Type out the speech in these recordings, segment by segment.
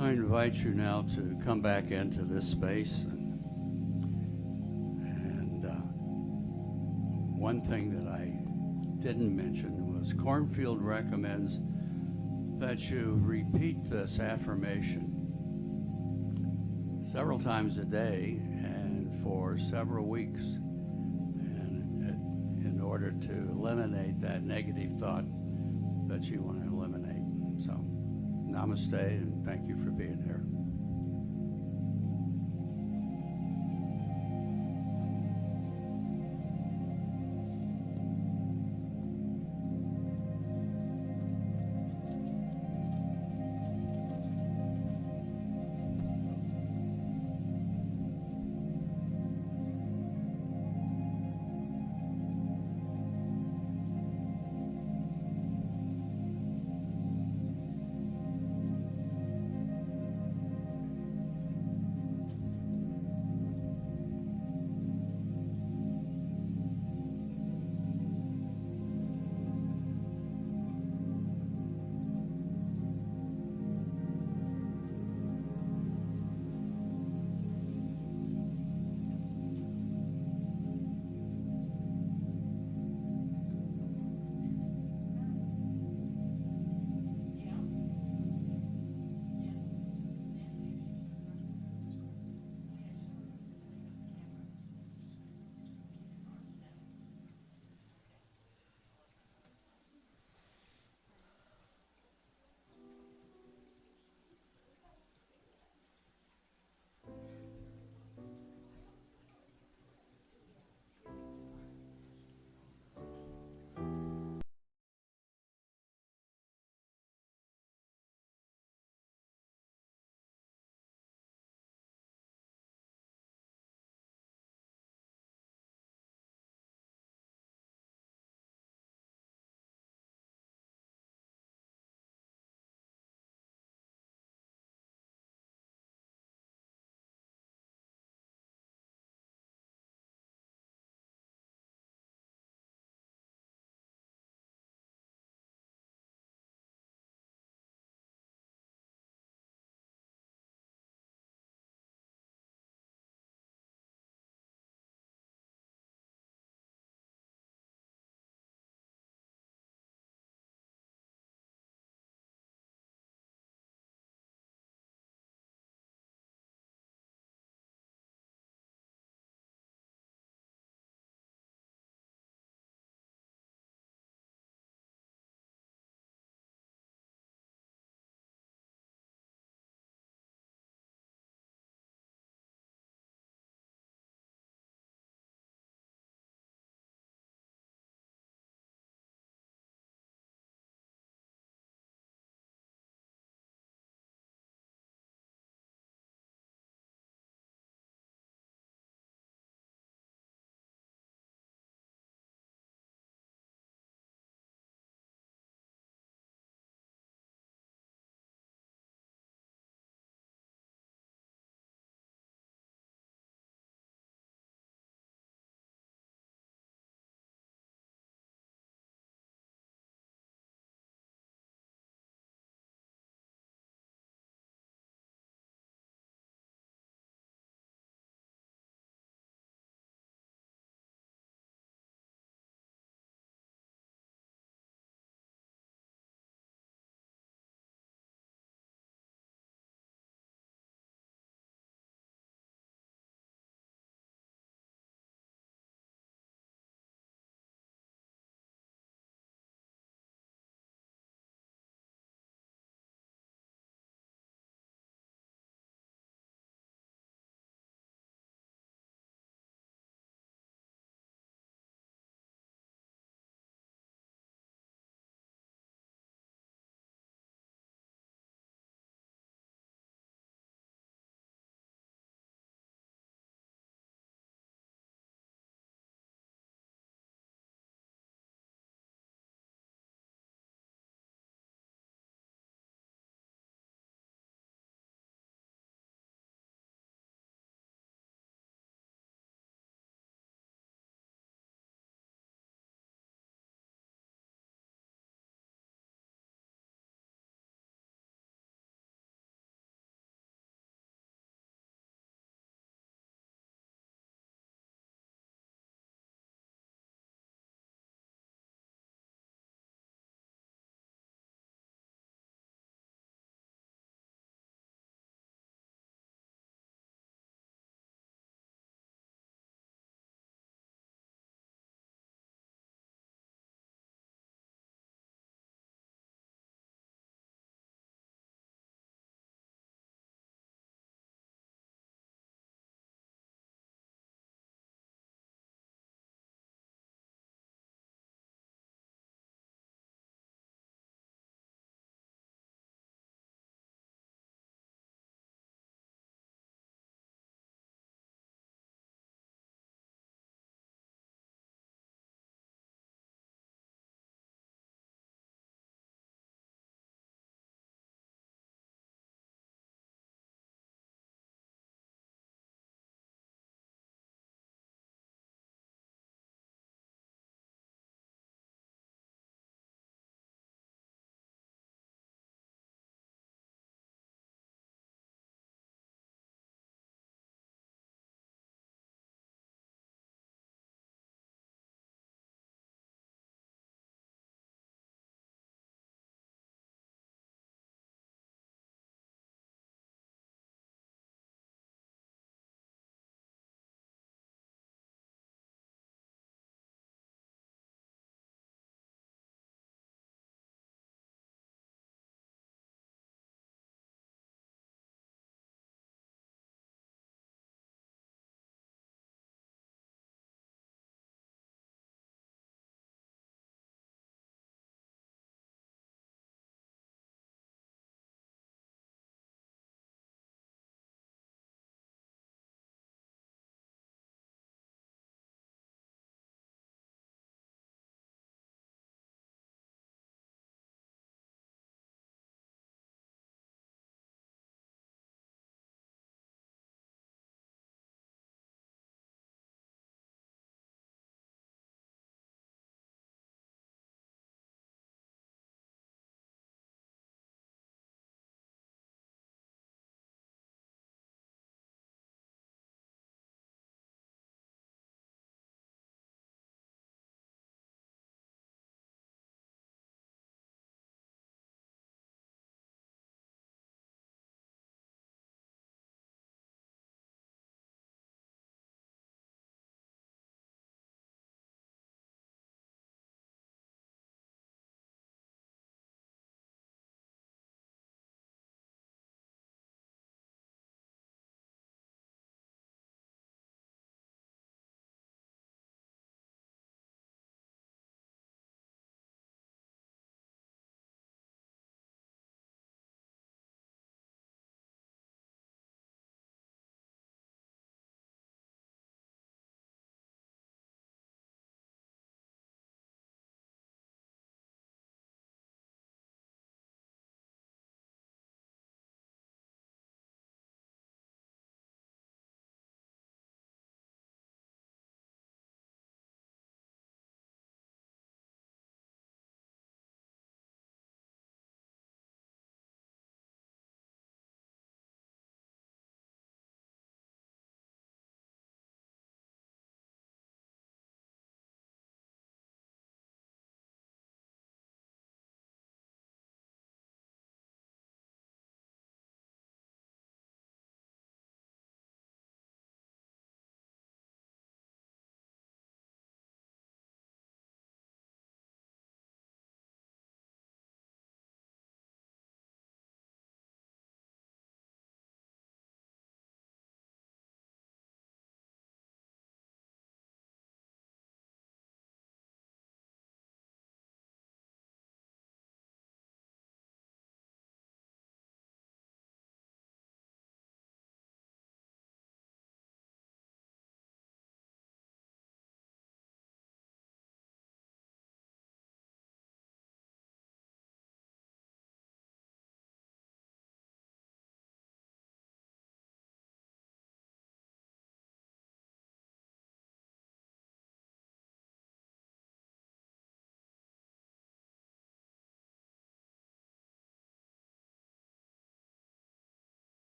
I invite you now to come back into this space. And one thing that I didn't mention was Cornfield recommends that you repeat this affirmation several times a day and for several weeks, and in order to eliminate that negative thought that you want to eliminate. So, namaste, and thank you for being here.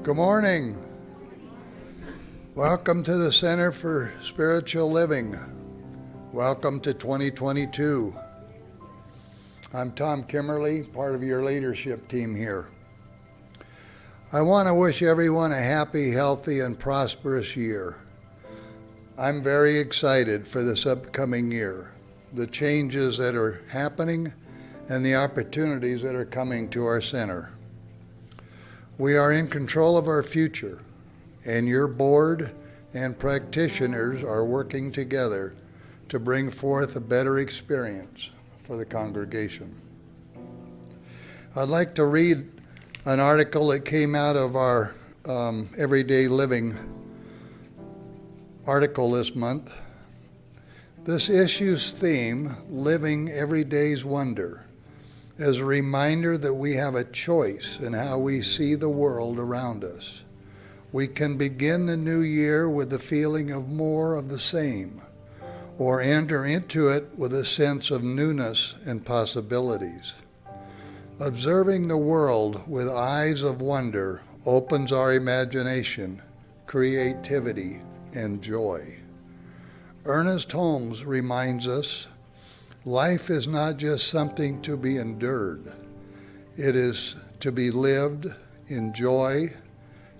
Good morning. Welcome to the Center for Spiritual Living. Welcome to 2022. I'm Tom Kimmerly, part of your leadership team here. I want to wish everyone a happy, healthy, and prosperous year. I'm very excited for this upcoming year, the changes that are happening, and the opportunities that are coming to our center. We are in control of our future, and your board and practitioners are working together to bring forth a better experience for the congregation. I'd like to read an article that came out of our Everyday Living article this month. This issue's theme, Living Everyday's Wonder, is a reminder that we have a choice in how we see the world around us. We can begin the new year with the feeling of more of the same, or enter into it with a sense of newness and possibilities. Observing the world with eyes of wonder opens our imagination, creativity, and joy. Ernest Holmes reminds us, life is not just something to be endured. It is to be lived in joy,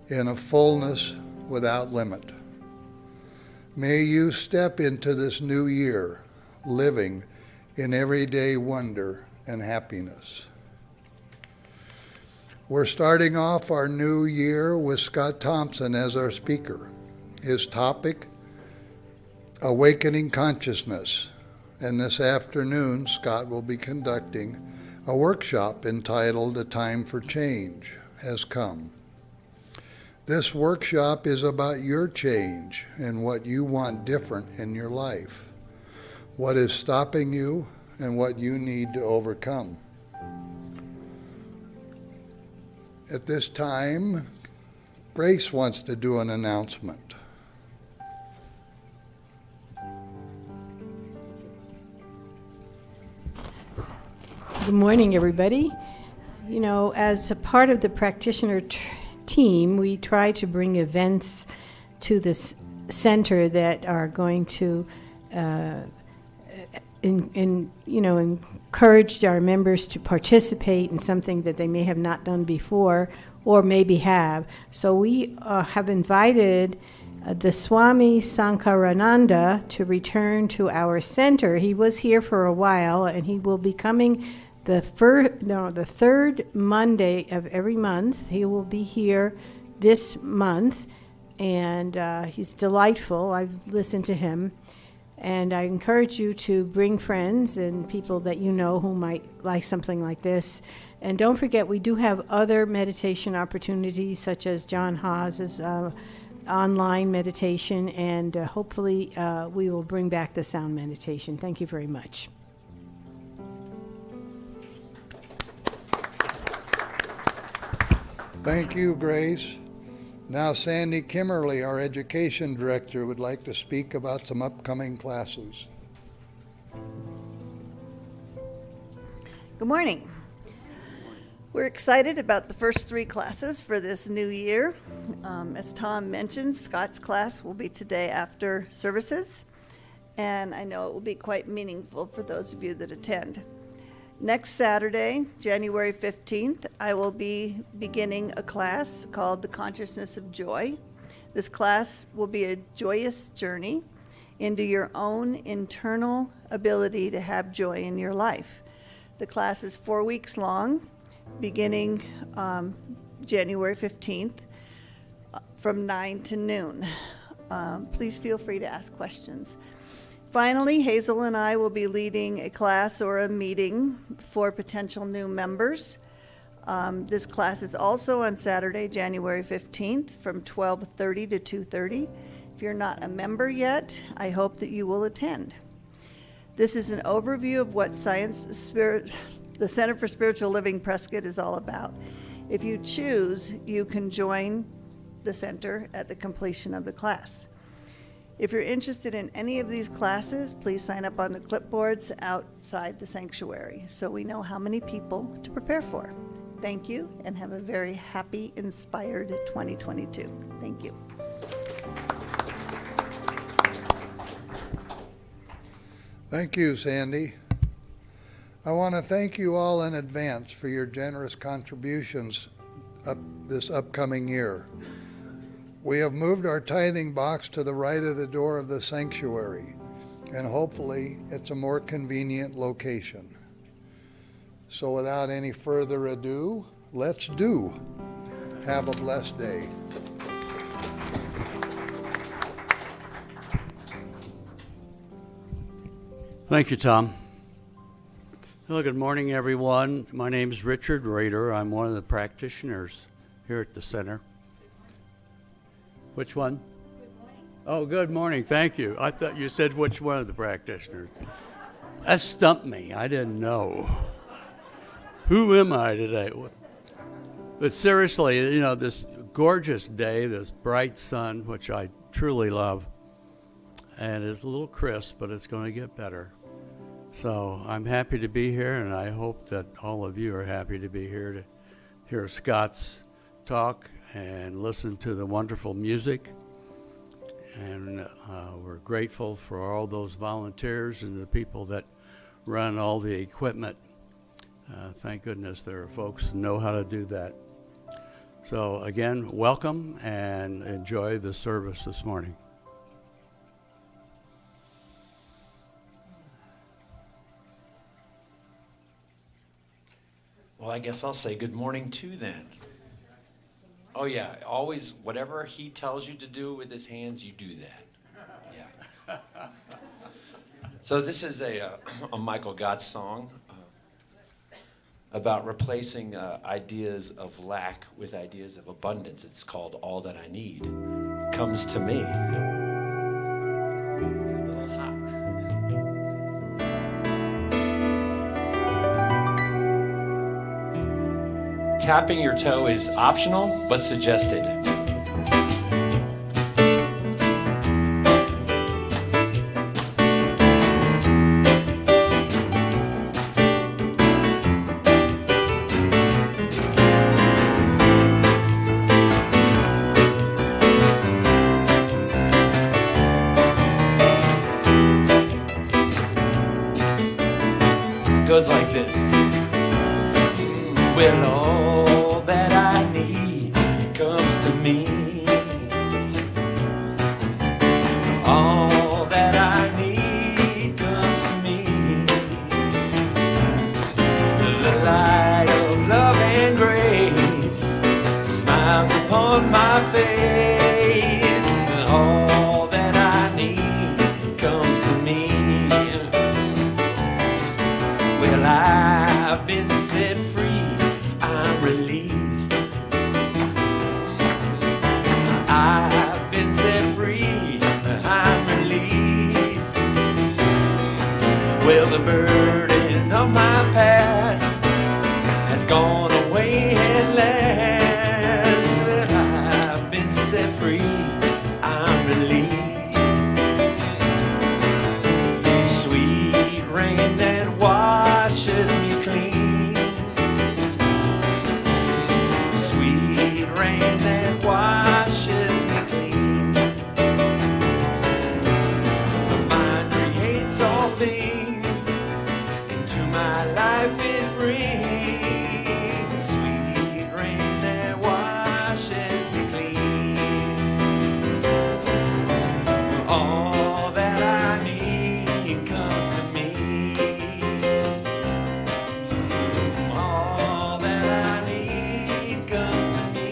in a fullness without limit. May you step into this new year living in everyday wonder and happiness. We're starting off our new year with Scott Thompson as our speaker. His topic, Awakening Consciousness. And this afternoon, Scott will be conducting a workshop entitled A Time for Change Has Come. This workshop is about your change and what you want different in your life, what is stopping you and what you need to overcome. At this time, Grace wants to do an announcement. Good morning, everybody. You know, as a part of the practitioner team, we try to bring events to this center that are going to encourage our members to participate in something that they may have not done before or maybe have. So we have invited the Swami Sankarananda to return to our center. He was here for a while, and he will be coming the third Monday of every month. He will be here this month, and he's delightful. I've listened to him, and I encourage you to bring friends and people that you know who might like something like this. And don't forget, we do have other meditation opportunities, such as John Haas's online meditation, and hopefully we will bring back the sound meditation. Thank you very much. Thank you, Grace. Now Sandy Kimmerly, our education director, would like to speak about some upcoming classes. Good morning. We're excited about the first 3 classes for this new year. As Tom mentioned, Scott's class will be today after services, and I know it will be quite meaningful for those of you that attend. Next Saturday, January 15th, I will be beginning a class called The Consciousness of Joy. This class will be a joyous journey into your own internal ability to have joy in your life. The class is 4 weeks long, beginning January 15th from 9 to noon. Please feel free to ask questions. Finally, Hazel and I will be leading a class or a meeting for potential new members. This class is also on Saturday, January 15th from 12:30 to 2:30. If you're not a member yet, I hope that you will attend. This is an overview of what the Center for Spiritual Living Prescott is all about. If you choose, you can join the center at the completion of the class. If you're interested in any of these classes, please sign up on the clipboards outside the sanctuary so we know how many people to prepare for. Thank you, and have a very happy, inspired 2022. Thank you. Thank you, Sandy. I want to thank you all in advance for your generous contributions this upcoming year. We have moved our tithing box to the right of the door of the sanctuary, and hopefully it's a more convenient location. So without any further ado, let's do. Have a blessed day. Thank you, Tom. Hello, good morning, everyone. My name is Richard Rader. I'm one of the practitioners here at the center. Which one? Good morning. Oh, good morning. Thank you. I thought you said which one of the practitioners. That stumped me. I didn't know. Who am I today? But seriously, you know, this gorgeous day, this bright sun, which I truly love, and it's a little crisp, but it's going to get better. So I'm happy to be here, and I hope that all of you are happy to be here to hear Scott's talk and listen to the wonderful music. And we're grateful for all those volunteers and the people that run all the equipment. Thank goodness there are folks who know how to do that. So again, welcome and enjoy the service this morning. Well, I guess I'll say good morning too then. Oh yeah, always whatever he tells you to do with his hands, you do that. Yeah. So this is a Michael Gott song about replacing ideas of lack with ideas of abundance. It's called All That I Need Comes to Me. It's a little hot. Tapping your toe is optional, but suggested. Goes like this. Well, all that I need comes to me. All that I need comes to me. The light of love and grace smiles upon my face. All that I need comes to me. Well, I've been set free, I'm released. I've been set free, I'm released. Well, the burden of my past has gone away at last. Well, I've been set free, I'm released. Sweet rain that washes me clean. Sweet rain that washes me clean. The mind creates all things, into my life it brings. Sweet rain that washes me clean. All that I need comes to me. All that I need comes to me.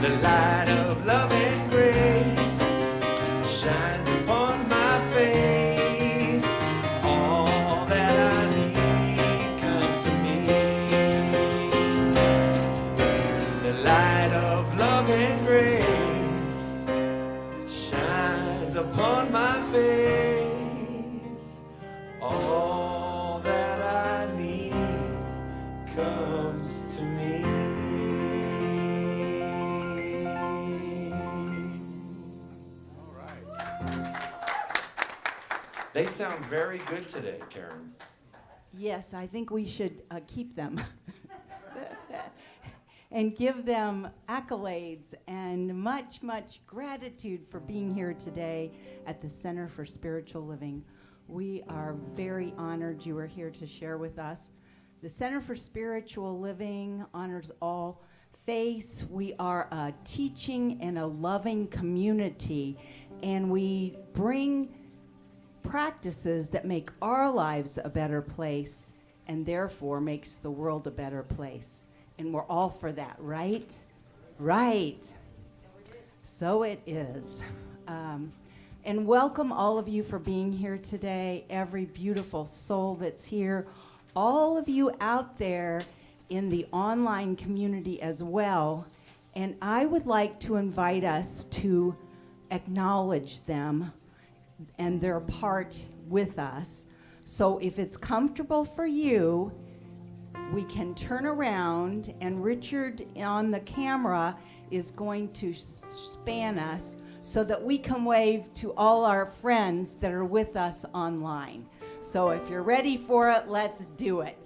The light of love and grace shines upon my face. All that I need comes to love and grace shines upon my face. All that I need comes to me. All right. They sound very good today, Karen. Yes, I think we should keep them and give them accolades and much, much gratitude for being here today at the Center for Spiritual Living. We are very honored you are here to share with us. The Center for Spiritual Living honors all faiths. We are a teaching and a loving community, and we bring practices that make our lives a better place and therefore makes the world a better place. And we're all for that, right? Right. So it is. And welcome all of you for being here today, every beautiful soul that's here, all of you out there in the online community as well. And I would like to invite us to acknowledge them and their part with us. So if it's comfortable for you, we can turn around, and Richard on the camera is going to span us so that we can wave to all our friends that are with us online. So if you're ready for it, let's do it.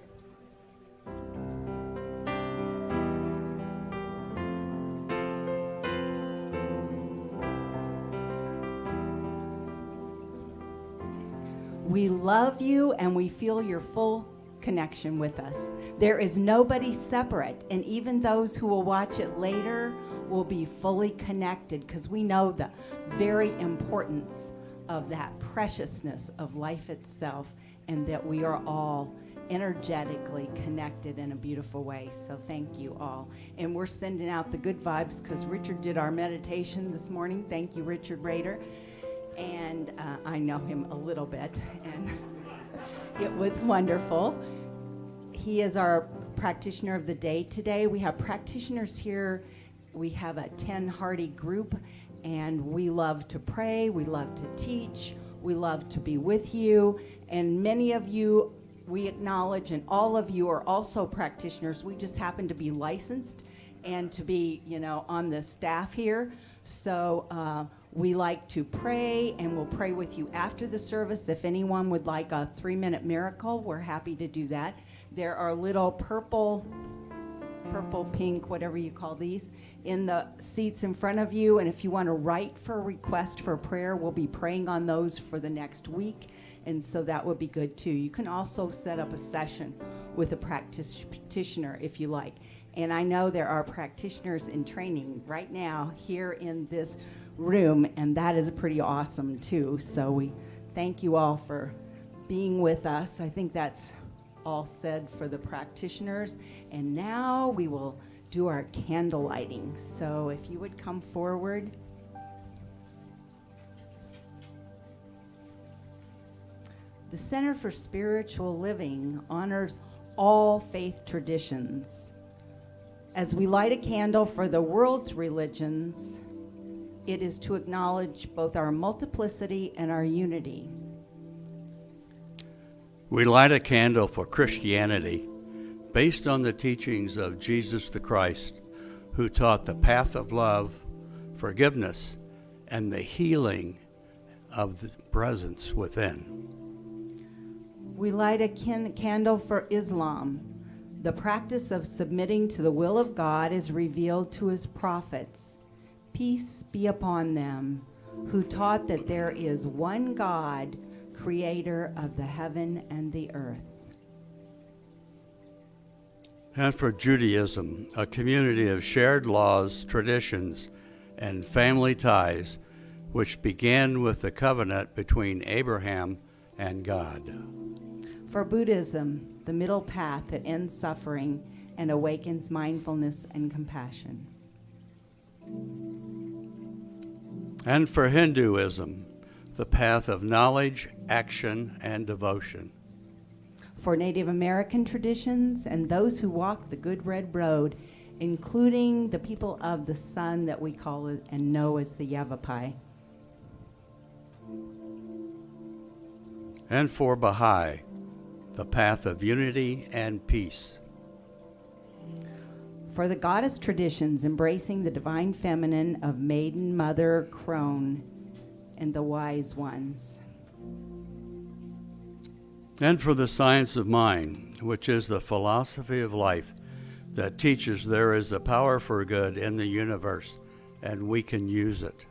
We love you, and we feel your full connection with us. There is nobody separate, and even those who will watch it later will be fully connected, because we know the very importance of that preciousness of life itself, and that we are all energetically connected in a beautiful way. So thank you all. And we're sending out the good vibes because Richard did our meditation this morning. Thank you, Richard Rader. And I know him a little bit, and it was wonderful. He is our practitioner of the day today. We have practitioners here. We have a 10-hearty group, and we love to pray. We love to teach. We love to be with you. And many of you we acknowledge, and all of you are also practitioners. We just happen to be licensed and to be, on the staff here. So we like to pray, and we'll pray with you after the service. If anyone would like a 3-minute miracle, we're happy to do that. There are little purple, pink, whatever you call these, in the seats in front of you. And if you want to write for a request for prayer, we'll be praying on those for the next week. And so that would be good too. You can also set up a session with a practitioner if you like. And I know there are practitioners in training right now here in this room, and that is pretty awesome too. So we thank you all for being with us. I think that's all said for the practitioners. And now we will do our candle lighting. So if you would come forward. The Center for Spiritual Living honors all faith traditions. As we light a candle for the world's religions, it is to acknowledge both our multiplicity and our unity. We light a candle for Christianity based on the teachings of Jesus the Christ, who taught the path of love, forgiveness, and the healing of the presence within. We light a candle for Islam. The practice of submitting to the will of God is revealed to his prophets. Peace be upon them, who taught that there is one God, creator of the heaven and the earth. And for Judaism, a community of shared laws, traditions, and family ties, which began with the covenant between Abraham and God. For Buddhism, the middle path that ends suffering and awakens mindfulness and compassion. And for Hinduism, the path of knowledge, action, and devotion. For Native American traditions and those who walk the good red road, including the people of the sun that we call it and know as the Yavapai. And for Baha'i, the path of unity and peace. For the goddess traditions embracing the divine feminine of Maiden, Mother, Crone, and the wise ones. And for the science of mind, which is the philosophy of life that teaches there is a power for good in the universe, and we can use it.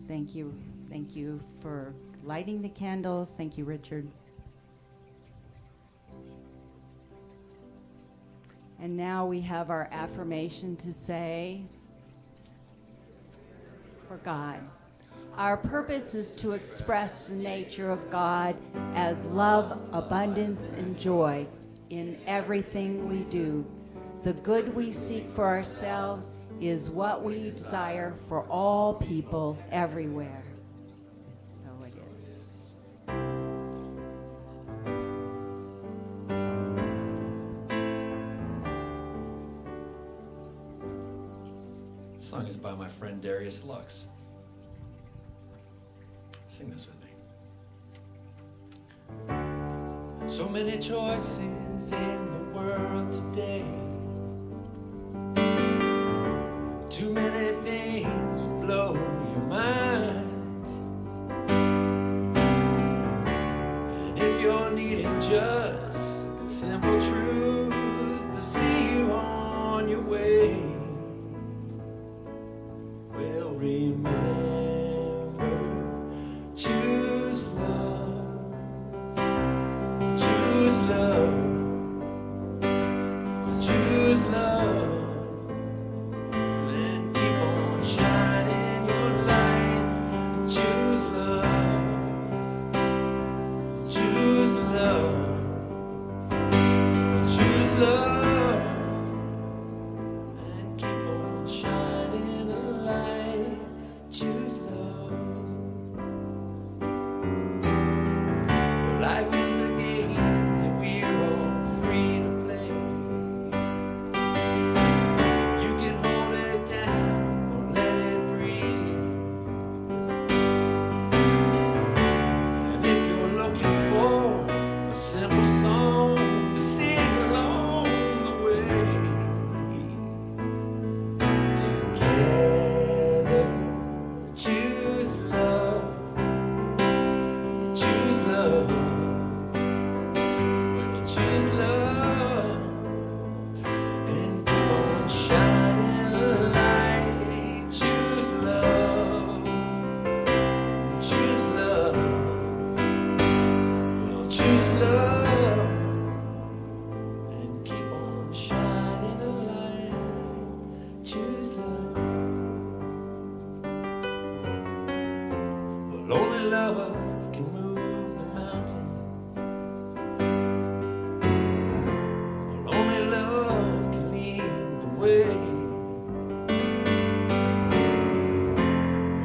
Thank you. Thank you for lighting the candles. Thank you, Richard. And now we have our affirmation to say for God. Our purpose is to express the nature of God as love, abundance, and joy in everything we do. The good we seek for ourselves is what we desire for all people everywhere. So it is. This song is by my friend Darius Lux. Sing this with me. So many choices in the world today. Too many things will blow your mind. And if you're needing just the simple truth to see you on your way, well, remember, choose love. Choose love. Choose love. Then keep on shining your light. Choose love. Choose love. Choose love. And keep on shining a light. Choose love. Well, life is a game that we're all free to play. You can hold it down or let it breathe. And if you're looking for a simple song to sing along the way, together choose love. Choose love. We'll choose love. And keep on shining a light. Choose love. Choose love. We'll choose love. And keep on shining a light. Choose love. Well, only love can move the mountains. Well, only love can lead the way.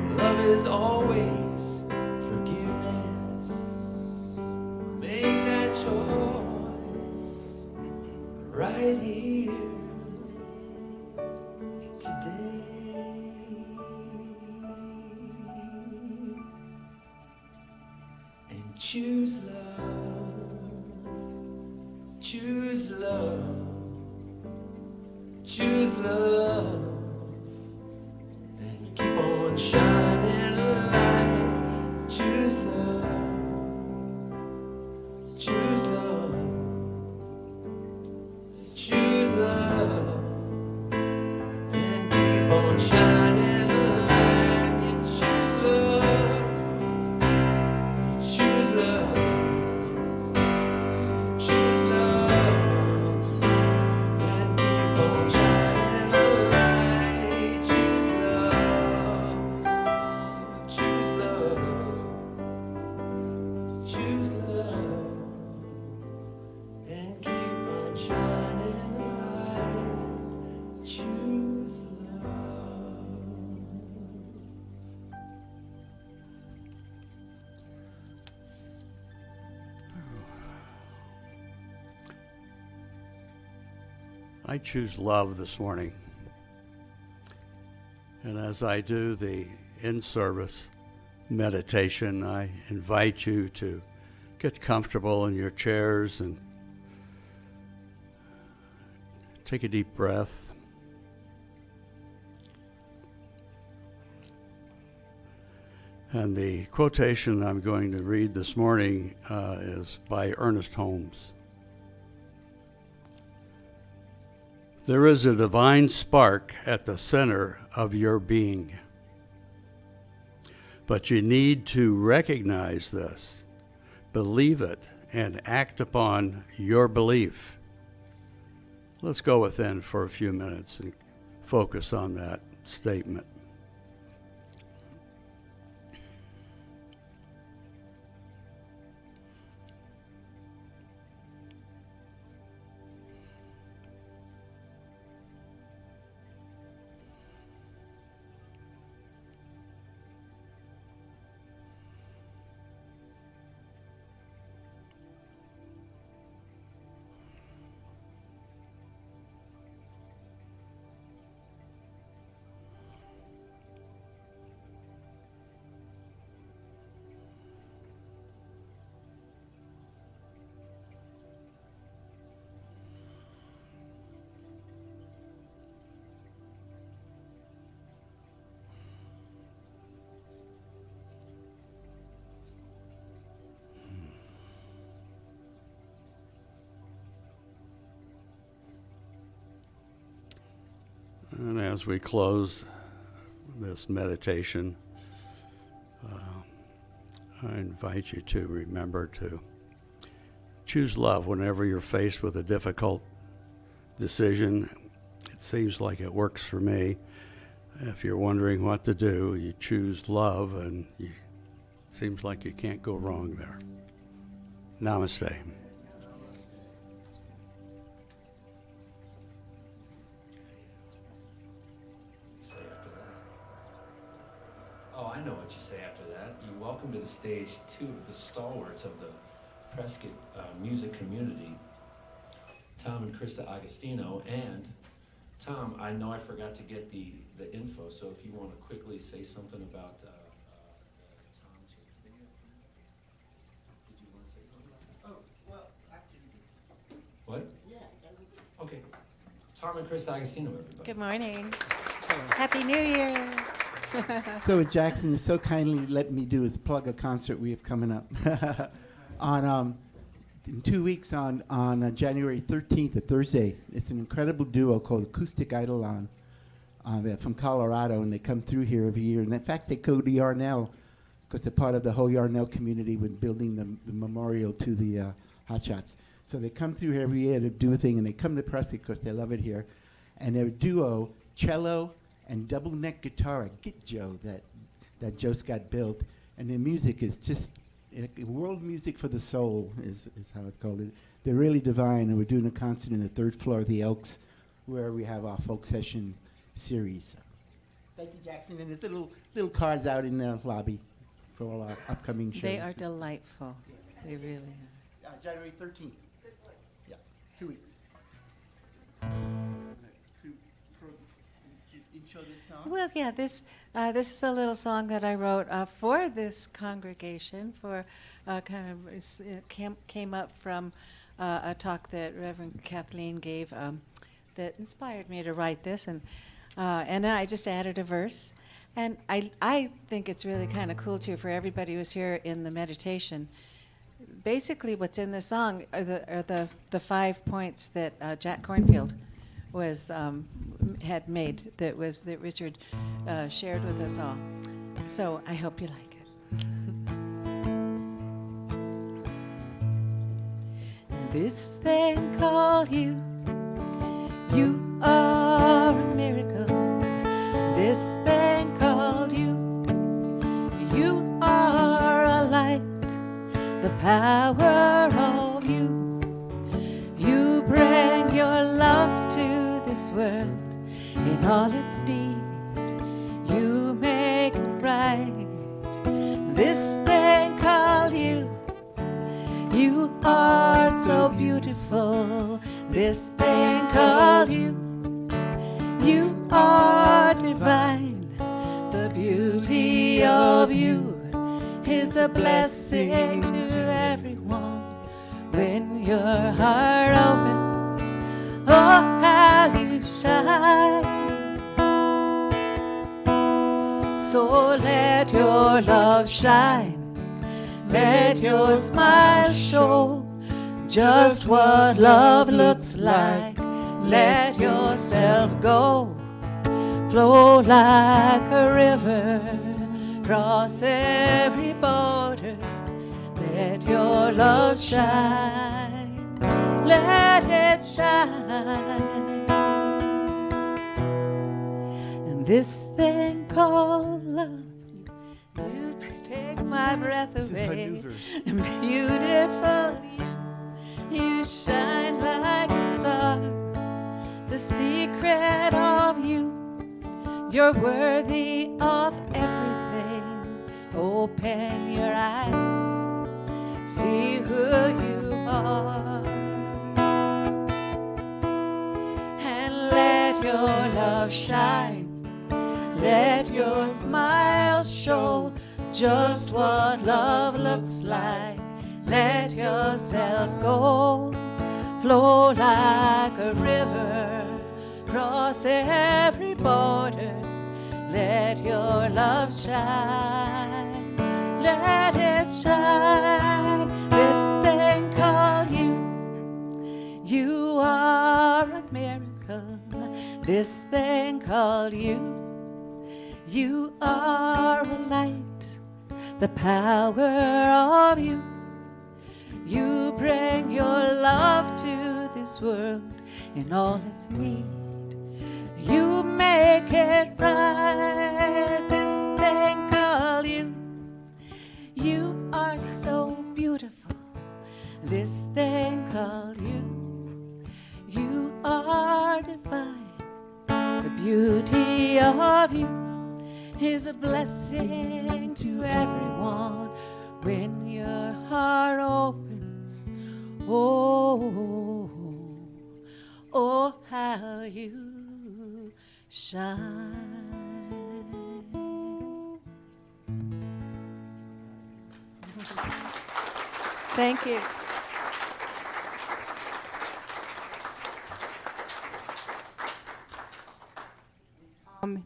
Well, love is always forgiveness. Make that choice right here today. And choose love. Choose love. Choose love. And keep on shining a light. Choose love. Choose love. Choose love. And keep on shining a light. You choose love. Choose love. Choose love. And keep on shining a light. Choose love. I choose love this morning. And as I do the in-service meditation, I invite you to get comfortable in your chairs and take a deep breath. And the quotation I'm going to read this morning is by Ernest Holmes. There is a divine spark at the center of your being. But you need to recognize this, believe it, and act upon your belief. Let's go within for a few minutes and focus on that statement. And as we close this meditation, I invite you to remember to choose love whenever you're faced with a difficult decision. It seems like it works for me. If you're wondering what to do, you choose love, and it seems like you can't go wrong there. Namaste. Oh, I know what you say after that. You welcome to the stage two of the stalwarts of the Prescott music community, Tom and Krista Agastino. And Tom, I know I forgot to get the info, so if you want to quickly say something about Tom. Did you want to say something about that? Oh, well, actually. What? Yeah. Okay. Tom and Krista Agastino, everybody. Good morning. Happy New Year. So what Jackson has so kindly let me do is plug a concert we have coming up on in 2 weeks on January 13th, a Thursday. It's an incredible duo called Acoustic Eidolon. They're from Colorado, and they come through here every year. And in fact, they go to Yarnell because they're part of the whole Yarnell community with building the memorial to the hotshots. So they come through here every year to do a thing, and they come to Prescott because they love it here. And their duo, cello and double neck guitar, a Gitjo that Joe Scott built. And their music is just world music for the soul is how it's called. They're really divine, and we're doing a concert in the third floor of the Elks where we have our folk session series. Thank you, Jackson. And there's little cards out in the lobby for all our upcoming shows. They are delightful. They really are. January 13th. Yeah, 2 weeks. Intro this song? Well, yeah, this is a little song that I wrote for this congregation. Came up from a talk that Reverend Kathleen gave that inspired me to write this, and I just added a verse. And I think it's really kind of cool too for everybody who's here in the meditation. Basically, what's in the song are the 5 points that Jack Cornfield had made that Richard shared with us all. So I hope you like it. This thing called you are a miracle. This thing called you are a light. The power of you bring your love to this world in all its need. You make it right. This thing called you are so beautiful. this thing called you. You are divine. The beauty of you is a blessing to everyone. When your heart opens, oh, how you shine. So let your love shine. Let your smile show just what love looks like. Let yourself go, flow like a river, cross every border. Let your love shine, let it shine. And this thing called love, you take my breath This is her away. new verse. Beautiful you shine like a star. The secret of you, you're worthy of everything. Open your eyes, see who you are, and let your love shine. Let your smile show just what love looks like. Let yourself go, flow like a river, cross every border. Let your love shine, let it shine. This thing called you, you are a miracle. This thing called you, you are a light. The power of you, you bring your love to this world in all its need. You make it right. This thing called you, you are so beautiful. This thing called you, you are divine. The beauty of you is a blessing to everyone. When your heart opens, oh, oh, how you shine. Thank you.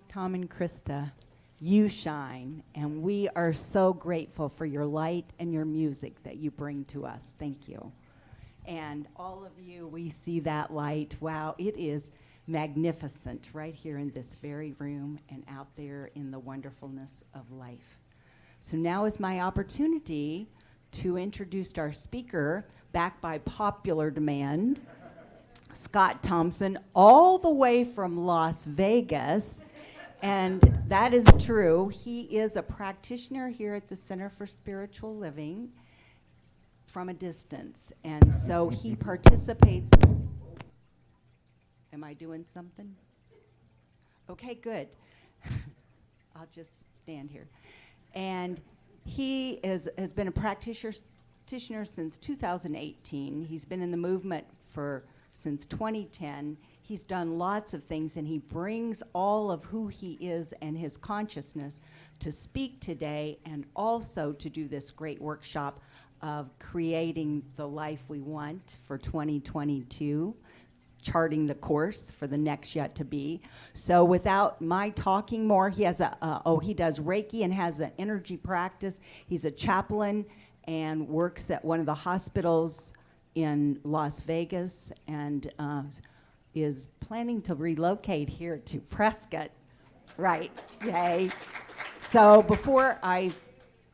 Tom and Krista, you shine, and we are so grateful for your light and your music that you bring to us. Thank you. And all of you, we see that light. Wow, it is magnificent right here in this very room and out there in the wonderfulness of life. So now is my opportunity to introduce our speaker, back by popular demand, Scott Thompson, all the way from Las Vegas. And that is true. He is a practitioner here at the Center for Spiritual Living from a distance. And so he participates. Am I doing something? Okay, good. I'll just stand here. And he has been a practitioner since 2018. He's been in the movement since 2010. He's done lots of things, and he brings all of who he is and his consciousness to speak today, and also to do this great workshop of creating the life we want for 2022, charting the course for the next yet to be. So without my talking more, he has he does Reiki and has an energy practice. He's a chaplain and works at one of the hospitals in Las Vegas, and is planning to relocate here to Prescott. Right, yay. So before I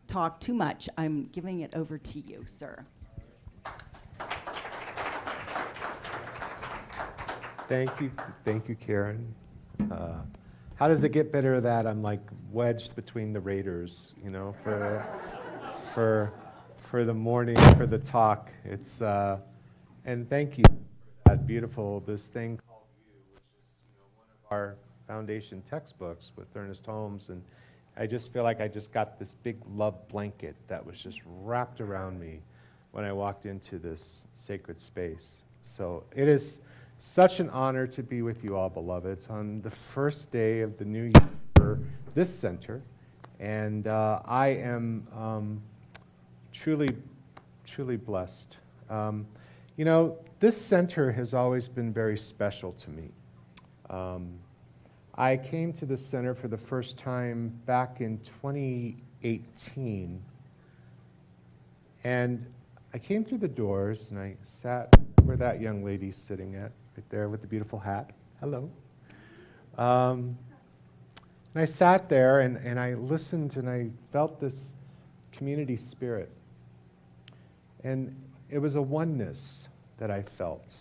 talk too much, I'm giving it over to you, sir. Thank you, Karen. How does it get better that I'm like wedged between the Raiders, you know, for the morning, for the talk. It's and thank you for that beautiful, this thing called You, which is, you know, one of our foundation textbooks with Ernest Holmes, and I just feel like I just got this big love blanket that was just wrapped around me when I walked into this sacred space. So it is such an honor to be with you all, beloveds, on the first day of the new year for this center. And I am truly, truly blessed. You know, this center has always been very special to me. I came to this center for the first time back in 2018. And I came through the doors and I sat where that young lady's sitting at, right there with the beautiful hat. Hello. And I sat there and I listened and I felt this community spirit. And it was a oneness that I felt.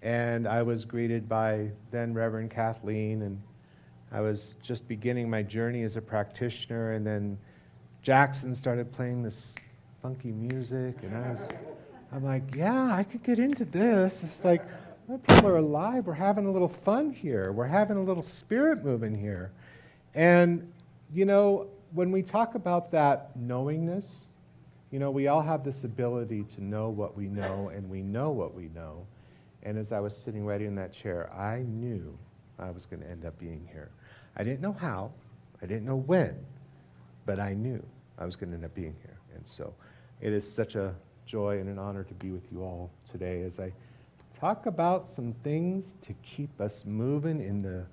And I was greeted by then Reverend Kathleen, and I was just beginning my journey as a practitioner, and then Jackson started playing this funky music, and I'm like, yeah, I could get into this. It's like, well, people are alive. We're having a little fun here. We're having a little spirit moving here. And, you know, when we talk about that knowingness, you know, we all have this ability to know what we know, and we know what we know. And as I was sitting right in that chair, I knew I was going to end up being here. I didn't know how, I didn't know when, but I knew I was going to end up being here. And so it is such a joy and an honor to be with you all today as I talk about some things to keep us moving in the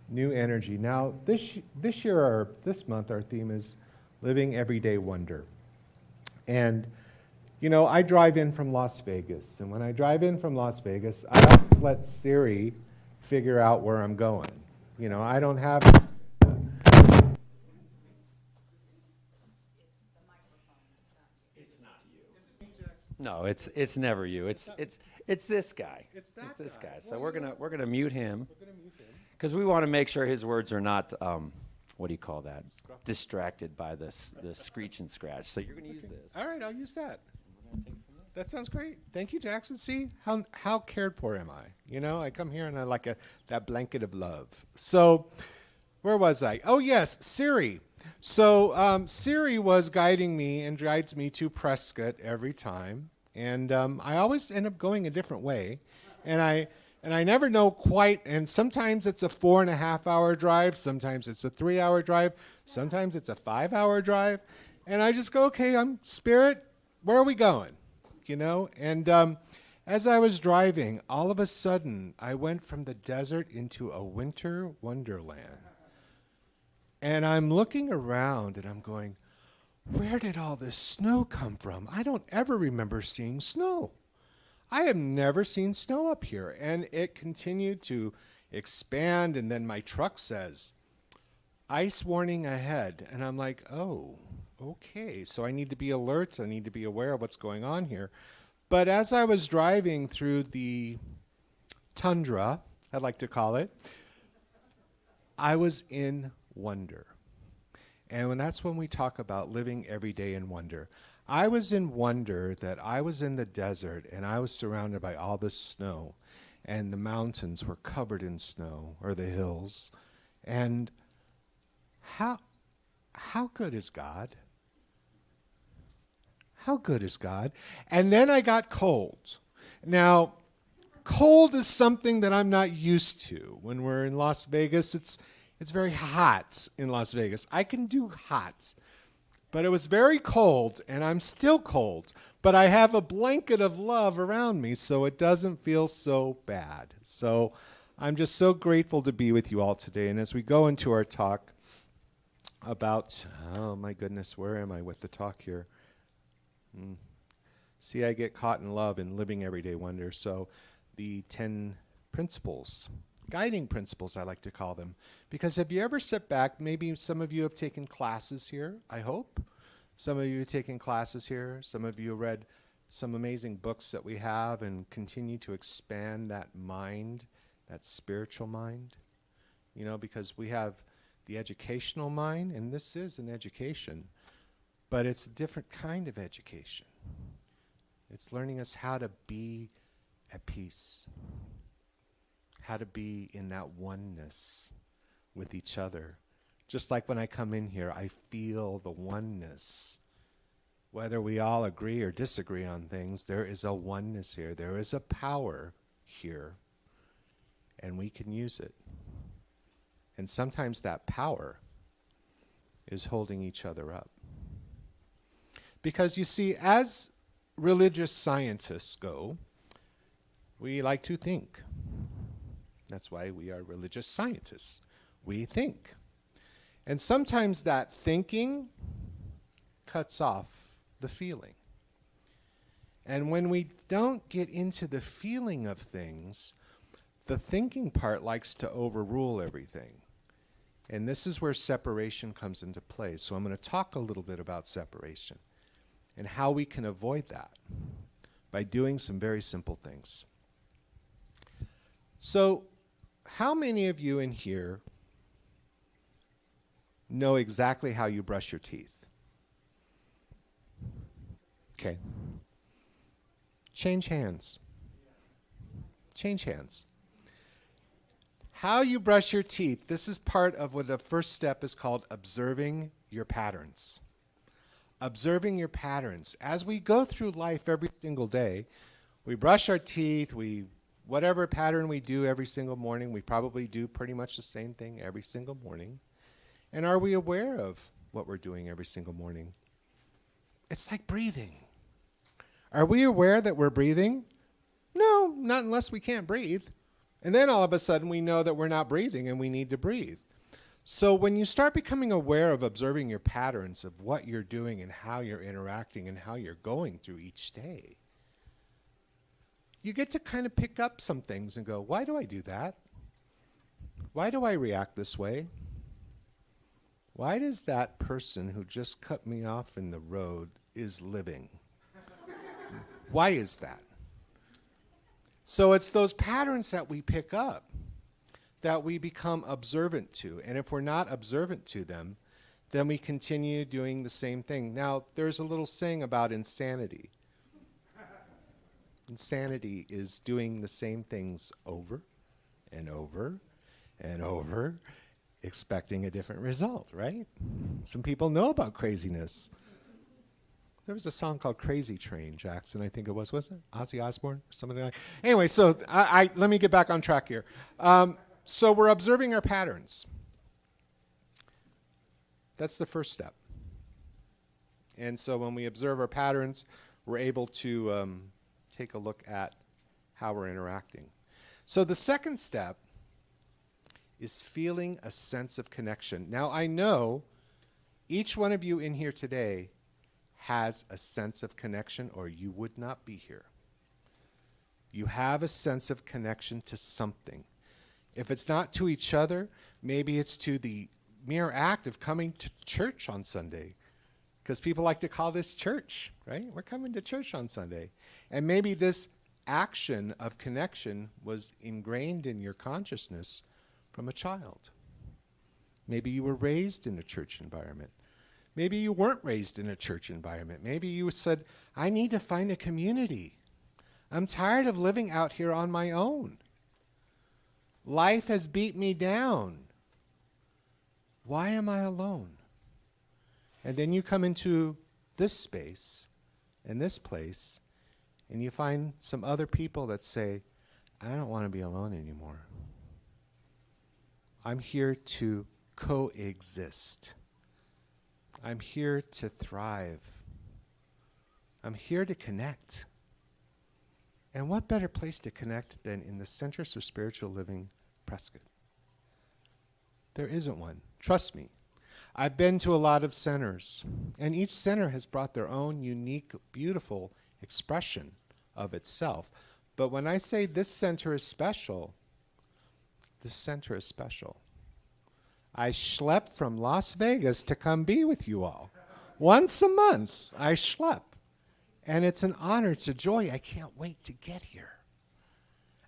new energy. Now, this year, or this month, our theme is Living Everyday Wonder. And you know, I drive in from Las Vegas, and when I drive in from Las Vegas, I always let Siri figure out where I'm going. You know, I don't have... No, it's never you. It's this guy. It's this guy. So we're gonna mute him because we want to make sure his words are not what do you call that? Distracted by the screech and scratch. So you're gonna use this. All right, I'll use that. That sounds great. Thank you, Jackson. See, how cared for am I? You know, I come here and I like that blanket of love. So, where was I? Oh, yes, Siri. So, Siri was guiding me and guides me to Prescott every time. And I always end up going a different way. And I never know quite, and sometimes it's a 4.5-hour drive, sometimes it's a 3-hour drive, sometimes it's a 5-hour drive. And I just go, okay, I'm Spirit, where are we going? You know, and as I was driving, all of a sudden, I went from the desert into a winter wonderland. And I'm looking around and I'm going, where did all this snow come from? I don't ever remember seeing snow. I have never seen snow up here. And it continued to expand, and then my truck says, ice warning ahead. And I'm like, oh, okay, so I need to be alert. I need to be aware of what's going on here. But as I was driving through the tundra, I'd like to call it, I was in wonder. And that's when we talk about living every day in wonder. I was in wonder that I was in the desert and I was surrounded by all this snow, and the mountains were covered in snow, or the hills. And how good is God? How good is God? And then I got cold. Now, cold is something that I'm not used to. When we're in Las Vegas, it's very hot in Las Vegas. I can do hot. But it was very cold, and I'm still cold. But I have a blanket of love around me, so it doesn't feel so bad. So I'm just so grateful to be with you all today. And as we go into our talk about, oh my goodness, where am I with the talk here? See, I get caught in love and living everyday wonder. So the 10 principles, guiding principles, I like to call them. Because have you ever sat back, maybe some of you have taken classes here, I hope. Some of you have taken classes here. Some of you have read some amazing books that we have and continue to expand that mind, that spiritual mind. You know, because we have the educational mind, and this is an education, but it's a different kind of education. It's learning us how to be at peace, how to be in that oneness with each other. Just like when I come in here, I feel the oneness. Whether we all agree or disagree on things, there is a oneness here. There is a power here, and we can use it. And sometimes that power is holding each other up. Because you see, as religious scientists go, we like to think. That's why we are religious scientists. We think. And sometimes that thinking cuts off the feeling. And when we don't get into the feeling of things, the thinking part likes to overrule everything. And this is where separation comes into play. So I'm going to talk a little bit about separation and how we can avoid that by doing some very simple things. So, how many of you in here know exactly how you brush your teeth? Okay. Change hands. Change hands. How you brush your teeth, this is part of what the first step is called observing your patterns. Observing your patterns. As we go through life every single day, we brush our teeth, whatever pattern we do every single morning, we probably do pretty much the same thing every single morning. And are we aware of what we're doing every single morning? It's like breathing. Are we aware that we're breathing? No, not unless we can't breathe. And then all of a sudden we know that we're not breathing and we need to breathe. So when you start becoming aware of observing your patterns of what you're doing and how you're interacting and how you're going through each day, you get to kind of pick up some things and go, why do I do that? Why do I react this way? Why does that person who just cut me off in the road is living? Why is that? So it's those patterns that we pick up that we become observant to. And if we're not observant to them, then we continue doing the same thing. Now, there's a little saying about insanity. Insanity is doing the same things over and over and over, expecting a different result, right? Some people know about craziness. There was a song called Crazy Train, Jackson, I think it was it? Ozzy Osbourne or something like that. Anyway, so let me get back on track here. So we're observing our patterns. That's the first step. And so when we observe our patterns, we're able to take a look at how we're interacting. So the second step is feeling a sense of connection. Now I know each one of you in here today has a sense of connection or you would not be here. You have a sense of connection to something. If it's not to each other, maybe it's to the mere act of coming to church on Sunday. Because people like to call this church, right? We're coming to church on Sunday. And maybe this action of connection was ingrained in your consciousness from a child. Maybe you were raised in a church environment. Maybe you weren't raised in a church environment. Maybe you said, I need to find a community. I'm tired of living out here on my own. Life has beat me down. Why am I alone? And then you come into this space and this place and you find some other people that say, I don't want to be alone anymore. I'm here to coexist. I'm here to thrive. I'm here to connect. And what better place to connect than in the Centers for Spiritual Living, Prescott? There isn't one. Trust me. I've been to a lot of centers, and each center has brought their own unique, beautiful expression of itself. But when I say this center is special, this center is special. I schlepp from Las Vegas to come be with you all. Once a month, I schlepp. And it's an honor, it's a joy. I can't wait to get here.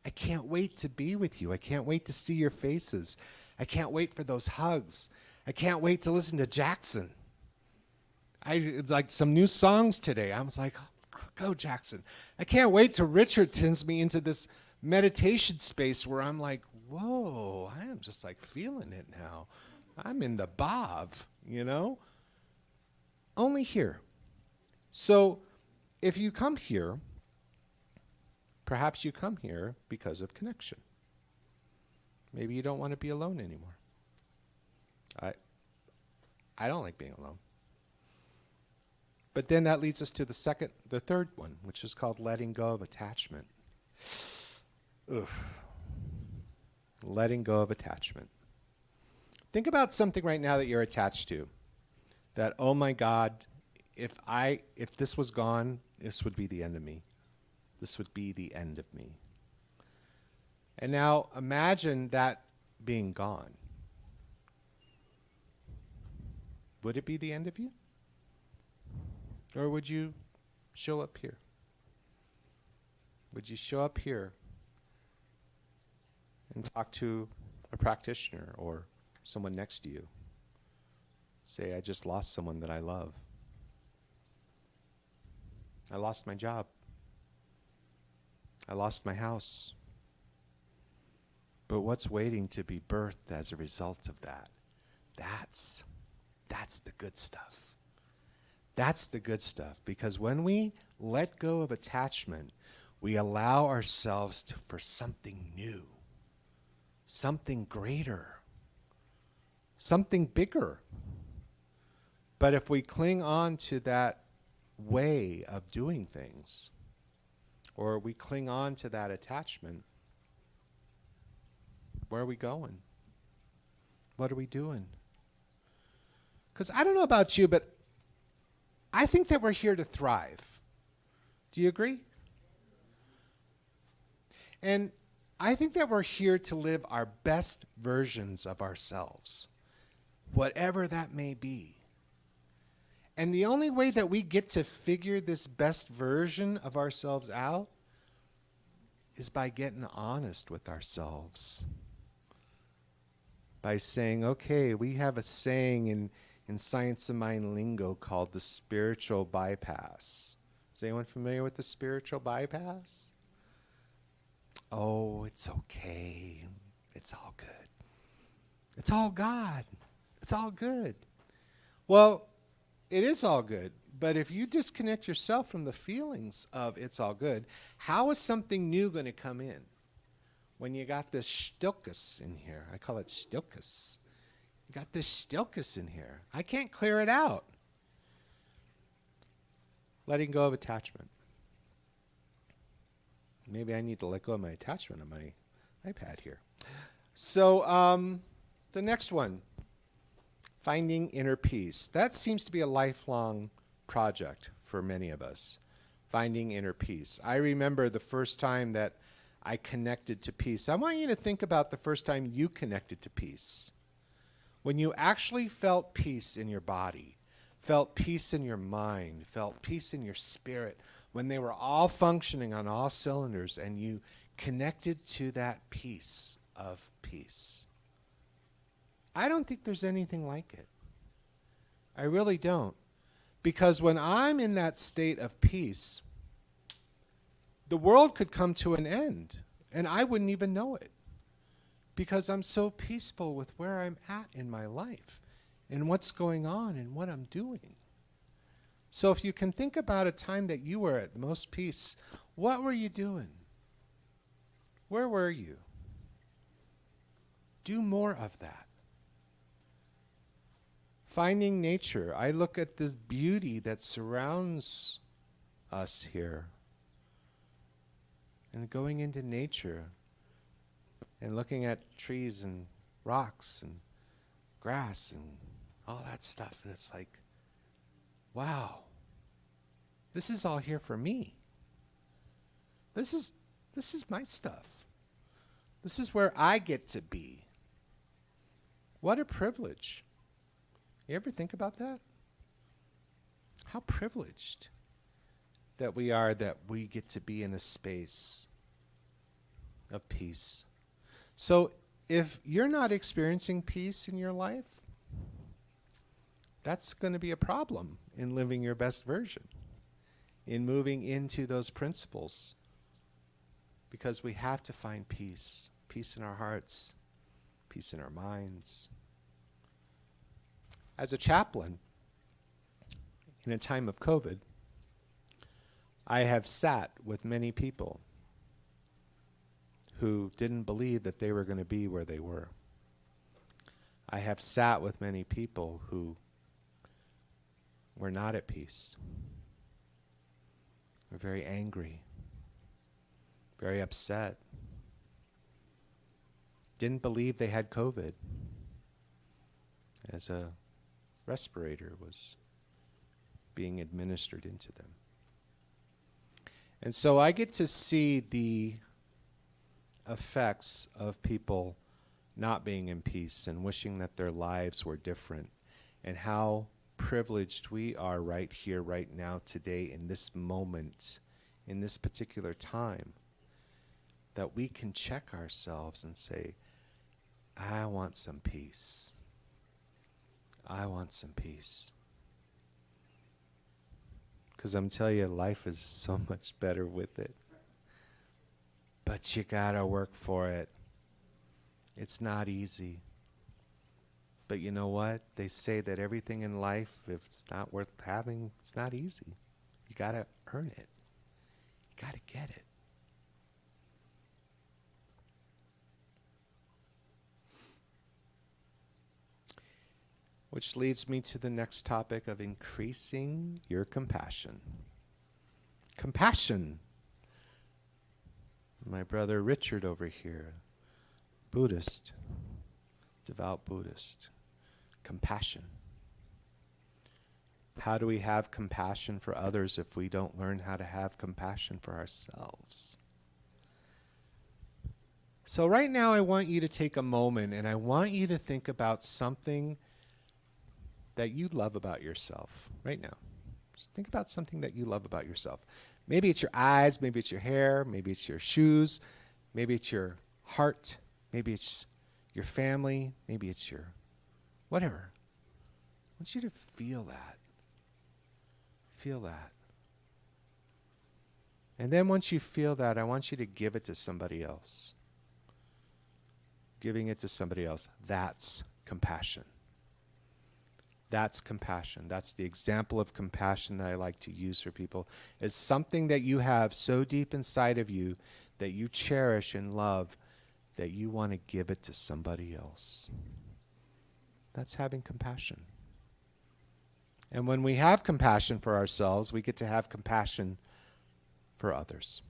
I can't wait to be with you. I can't wait to see your faces. I can't wait for those hugs. I can't wait to listen to Jackson. It's like some new songs today. I was like, oh, go Jackson. I can't wait till Richard turns me into this meditation space where I'm like, whoa, I am just like feeling it now. I'm in the Bob, you know? Only here. So if you come here, perhaps you come here because of connection. Maybe you don't want to be alone anymore. I don't like being alone. But then that leads us to the third one, which is called letting go of attachment. Letting go of attachment. Think about something right now that you're attached to. That, oh my God, if this was gone, this would be the end of me. This would be the end of me. And now imagine that being gone. Would it be the end of you? Or would you show up here? Would you show up here and talk to a practitioner or someone next to you? Say, I just lost someone that I love. I lost my job. I lost my house. But what's waiting to be birthed as a result of that? That's the good stuff. That's the good stuff. Because when we let go of attachment, we allow ourselves for something new, something greater, something bigger. But if we cling on to that way of doing things, or we cling on to that attachment, where are we going? What are we doing? Because I don't know about you, but I think that we're here to thrive. Do you agree? And I think that we're here to live our best versions of ourselves, whatever that may be. And the only way that we get to figure this best version of ourselves out is by getting honest with ourselves. By saying, okay, we have a saying in Science of Mind lingo called the spiritual bypass. Is anyone familiar with the spiritual bypass? Oh, it's okay. It's all good. It's all God. It's all good. Well, it is all good, but if you disconnect yourself from the feelings of it's all good, how is something new going to come in? When you got this stilkus in here, I call it stilkus. You got this stilkus in here. I can't clear it out. Letting go of attachment. Maybe I need to let go of my attachment on my iPad here. So the next one, finding inner peace. That seems to be a lifelong project for many of us, finding inner peace. I remember the first time that I connected to peace. I want you to think about the first time you connected to peace. When you actually felt peace in your body, felt peace in your mind, felt peace in your spirit, when they were all functioning on all cylinders and you connected to that peace of peace. I don't think there's anything like it. I really don't. Because when I'm in that state of peace, the world could come to an end and I wouldn't even know it. Because I'm so peaceful with where I'm at in my life and what's going on and what I'm doing. So if you can think about a time that you were at the most peace, what were you doing? Where were you? Do more of that. Finding nature. I look at this beauty that surrounds us here. And going into nature and looking at trees and rocks and grass and all that stuff. And it's like, wow, this is all here for me. This is my stuff. This is where I get to be. What a privilege. You ever think about that? How privileged that we are that we get to be in a space of peace. So if you're not experiencing peace in your life, that's going to be a problem in living your best version, in moving into those principles, because we have to find peace, peace in our hearts, peace in our minds. As a chaplain, in a time of COVID, I have sat with many people who didn't believe that they were going to be where they were. I have sat with many people who were not at peace, were very angry, very upset, didn't believe they had COVID as a respirator was being administered into them. And so I get to see the effects of people not being in peace and wishing that their lives were different, and how privileged we are right here, right now, today, in this moment, in this particular time, that we can check ourselves and say, I want some peace. I want some peace. Because I'm telling you, life is so much better with it. But you gotta work for it. It's not easy. But you know what? They say that everything in life, if it's not worth having, it's not easy. You gotta earn it. You gotta get it. Which leads me to the next topic of increasing your compassion. Compassion. My brother Richard over here, Buddhist, devout Buddhist. Compassion. How do we have compassion for others if we don't learn how to have compassion for ourselves? So right now I want you to take a moment and I want you to think about something that you love about yourself right now. Just think about something that you love about yourself. Maybe it's your eyes, maybe it's your hair, maybe it's your shoes, maybe it's your heart, maybe it's your family, maybe it's your whatever. I want you to feel that. Feel that. And then once you feel that, I want you to give it to somebody else. Giving it to somebody else, that's compassion. That's compassion. That's the example of compassion that I like to use for people. Is something that you have so deep inside of you that you cherish and love that you want to give it to somebody else. That's having compassion. And when we have compassion for ourselves, we get to have compassion for others.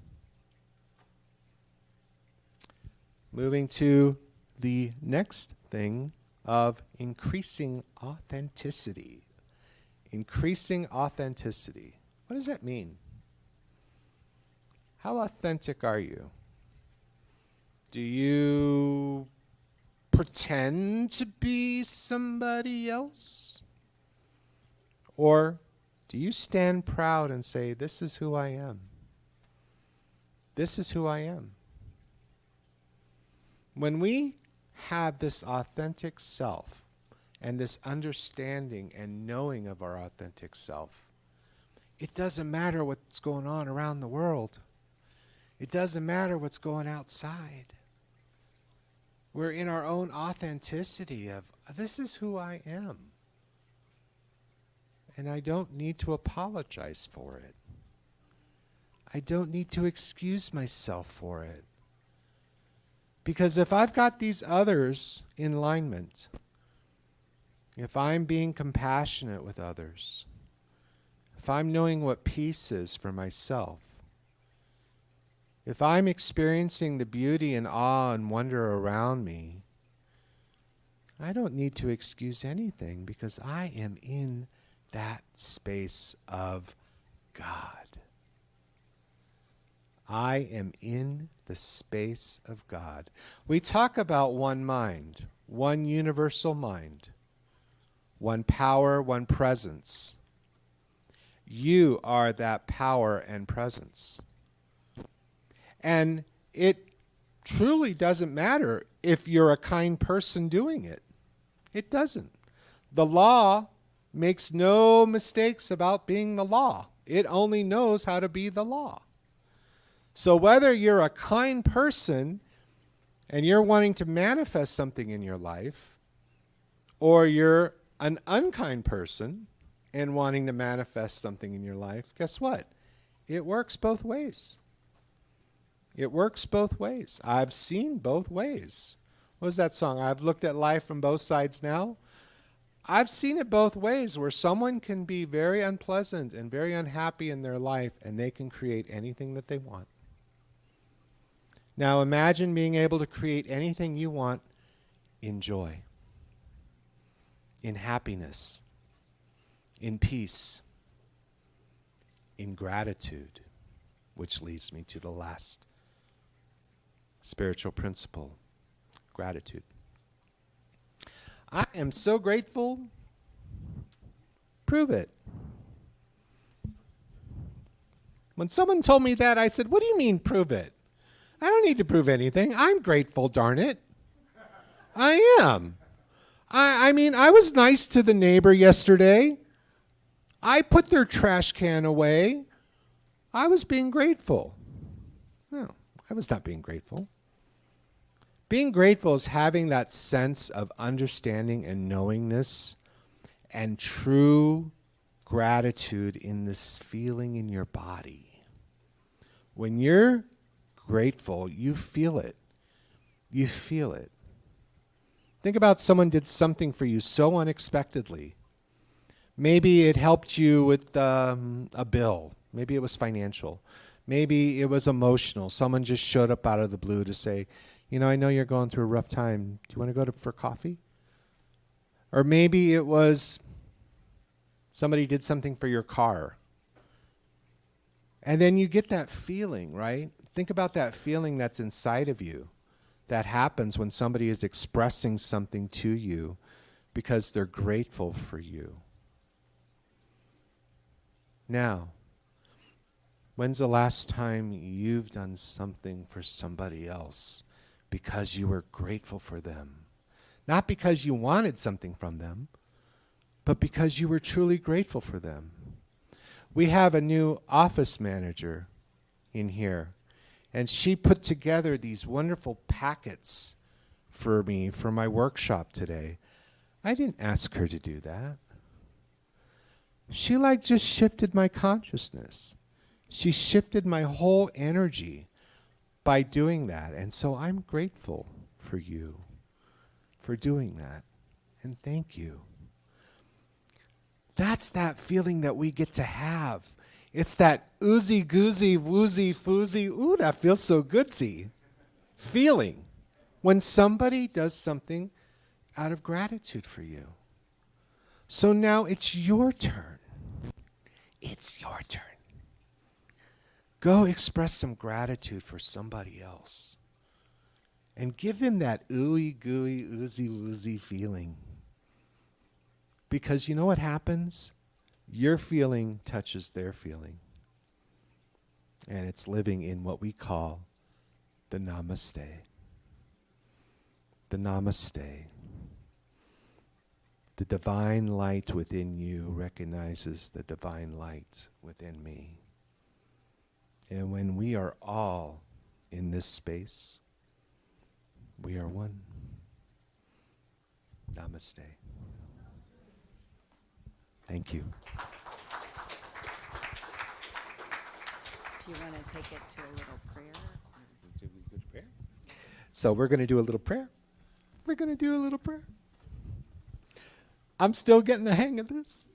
Moving to the next thing of increasing authenticity. Increasing authenticity. What does that mean? How authentic are you? Do you pretend to be somebody else? Or do you stand proud and say, this is who I am? This is who I am. When we have this authentic self and this understanding and knowing of our authentic self, it doesn't matter what's going on around the world. It doesn't matter what's going outside. We're in our own authenticity of, this is who I am. And I don't need to apologize for it. I don't need to excuse myself for it. Because if I've got these others in alignment, if I'm being compassionate with others, if I'm knowing what peace is for myself, if I'm experiencing the beauty and awe and wonder around me, I don't need to excuse anything because I am in that space of God. I am in the space of God. We talk about one mind, one universal mind, one power, one presence. You are that power and presence. And it truly doesn't matter if you're a kind person doing it. It doesn't. The law makes no mistakes about being the law. It only knows how to be the law. So whether you're a kind person and you're wanting to manifest something in your life, or you're an unkind person and wanting to manifest something in your life, guess what? It works both ways. It works both ways. I've seen both ways. What was that song? I've looked at life from both sides now. I've seen it both ways, where someone can be very unpleasant and very unhappy in their life, and they can create anything that they want. Now imagine being able to create anything you want in joy, in happiness, in peace, in gratitude, which leads me to the last spiritual principle, gratitude. I am so grateful. Prove it. When someone told me that, I said, what do you mean prove it? I don't need to prove anything. I'm grateful, darn it. I am. I mean, I was nice to the neighbor yesterday. I put their trash can away. I was being grateful. No, I was not being grateful. Being grateful is having that sense of understanding and knowingness and true gratitude in this feeling in your body. When you're grateful, you feel it. You feel it. Think about someone did something for you so unexpectedly. Maybe it helped you with a bill. Maybe it was financial. Maybe it was emotional. Someone just showed up out of the blue to say, you know, I know you're going through a rough time. Do you want to go for coffee? Or maybe it was somebody did something for your car. And then you get that feeling, right? Think about that feeling that's inside of you that happens when somebody is expressing something to you because they're grateful for you. Now, when's the last time you've done something for somebody else because you were grateful for them? Not because you wanted something from them, but because you were truly grateful for them. We have a new office manager in here, and she put together these wonderful packets for me for my workshop today. I didn't ask her to do that. She just shifted my consciousness. She shifted my whole energy by doing that. And so I'm grateful for you for doing that. And thank you. That's that feeling that we get to have. It's that oozy goozy woozy foozy, ooh, that feels so goodsy feeling when somebody does something out of gratitude for you. So now it's your turn. It's your turn. Go express some gratitude for somebody else. And give them that ooey gooey, oozy woozy feeling. Because you know what happens? Your feeling touches their feeling. And it's living in what we call the namaste. The namaste. The divine light within you recognizes the divine light within me. And when we are all in this space, we are one. Namaste. Thank you. Do you want to take it to a little prayer? So we're going to do a little prayer. We're going to do a little prayer. I'm still getting the hang of this.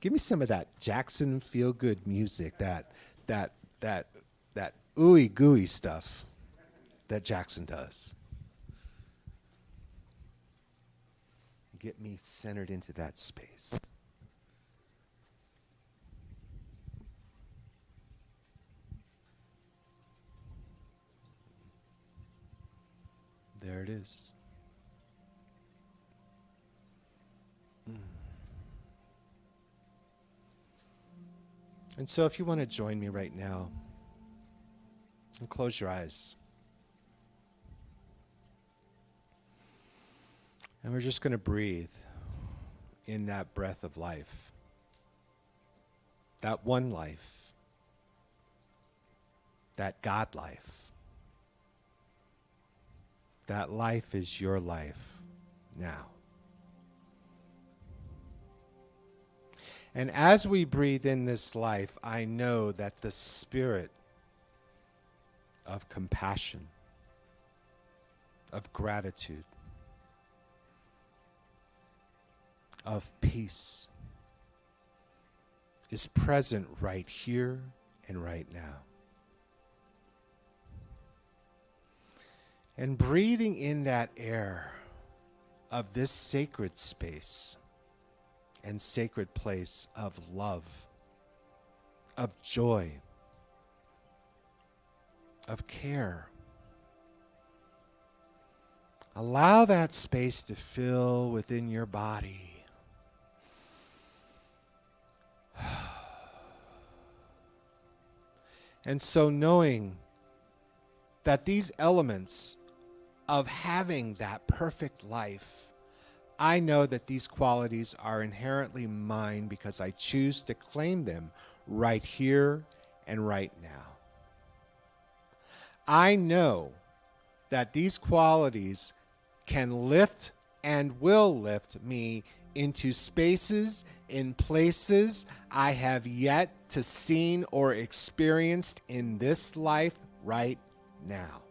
Give me some of that Jackson feel-good music, that ooey gooey stuff that Jackson does. Get me centered into that space. There it is. And so if you want to join me right now, and close your eyes. And we're just going to breathe in that breath of life. That one life. That God life. That life is your life now. And as we breathe in this life, I know that the spirit of compassion, of gratitude, of peace is present right here and right now. And breathing in that air of this sacred space and sacred place of love, of joy, of care. Allow that space to fill within your body. And so knowing that these elements of having that perfect life, I know that these qualities are inherently mine because I choose to claim them right here and right now. I know that these qualities can lift and will lift me into spaces, in places I have yet to seen or experienced in this life right now.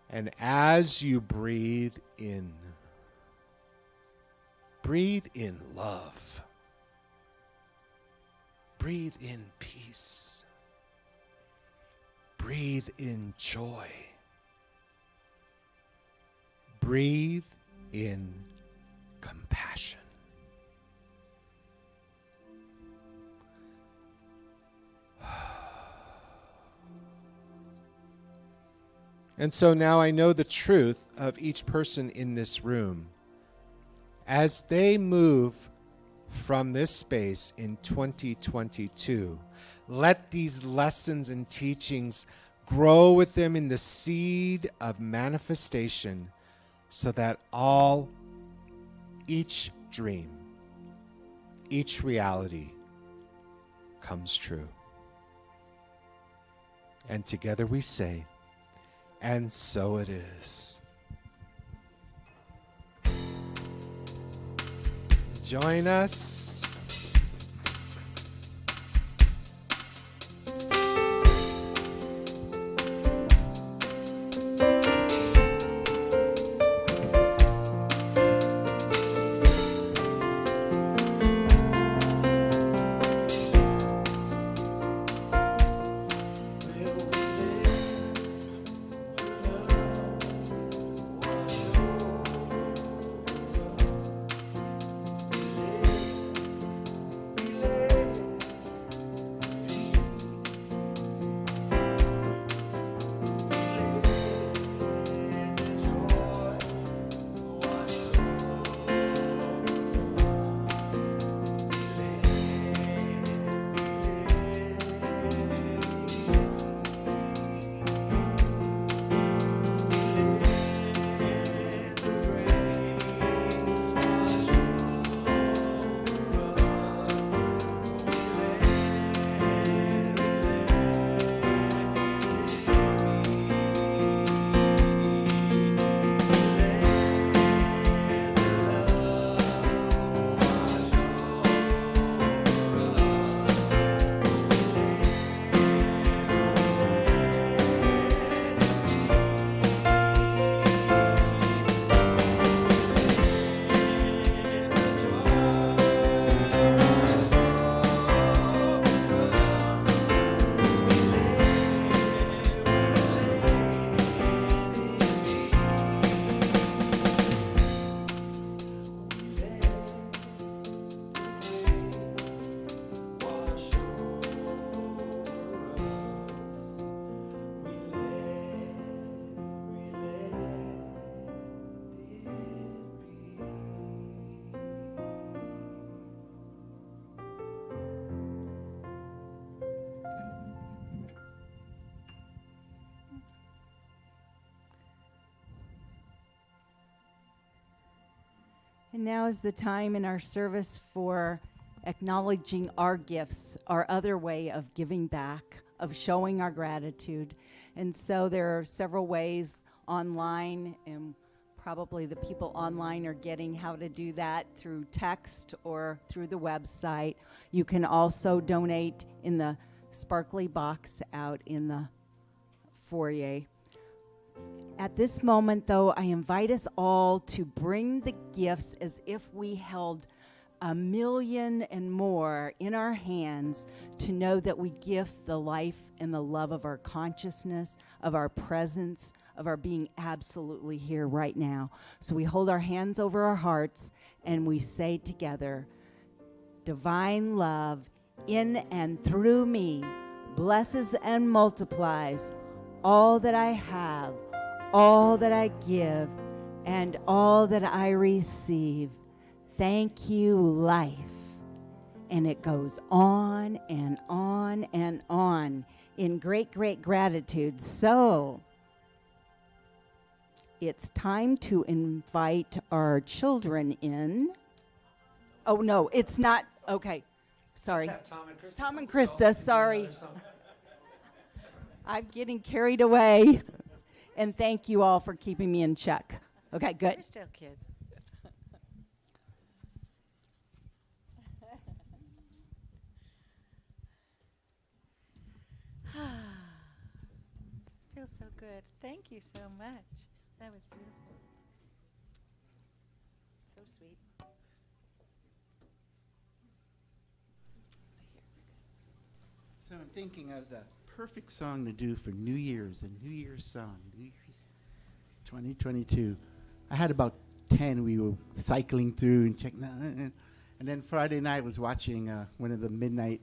And as you breathe in love. Breathe in peace. Breathe in joy. Breathe in compassion. And so now I know the truth of each person in this room. As they move from this space in 2022, let these lessons and teachings grow with them in the seed of manifestation so that each dream, each reality comes true. And together we say, and so it is. Join us. And now is the time in our service for acknowledging our gifts, our other way of giving back, of showing our gratitude. And so there are several ways online, and probably the people online are getting how to do that through text or through the website. You can also donate in the sparkly box out in the foyer. At this moment, though, I invite us all to bring the gifts as if we held 1,000,000 and more in our hands, to know that we gift the life and the love of our consciousness, of our presence, of our being absolutely here right now. So we hold our hands over our hearts and we say together, divine love in and through me blesses and multiplies all that I have, all that I give, and all that I receive. Thank you, life. And it goes on and on and on in great, great gratitude. So it's time to invite our children in. Oh, no, it's not. Okay, sorry. Let's have Tom and Krista. Tom and Krista, sorry. I'm getting carried away. And thank you all for keeping me in check. Okay, good. We're still kids. Feels so good. Thank you so much. That was beautiful. So sweet. So I'm thinking of the perfect song to do for New Year's, a New Year's song, New Year's 2022. I had about 10 we were cycling through and checking out. And then Friday night was watching one of the midnight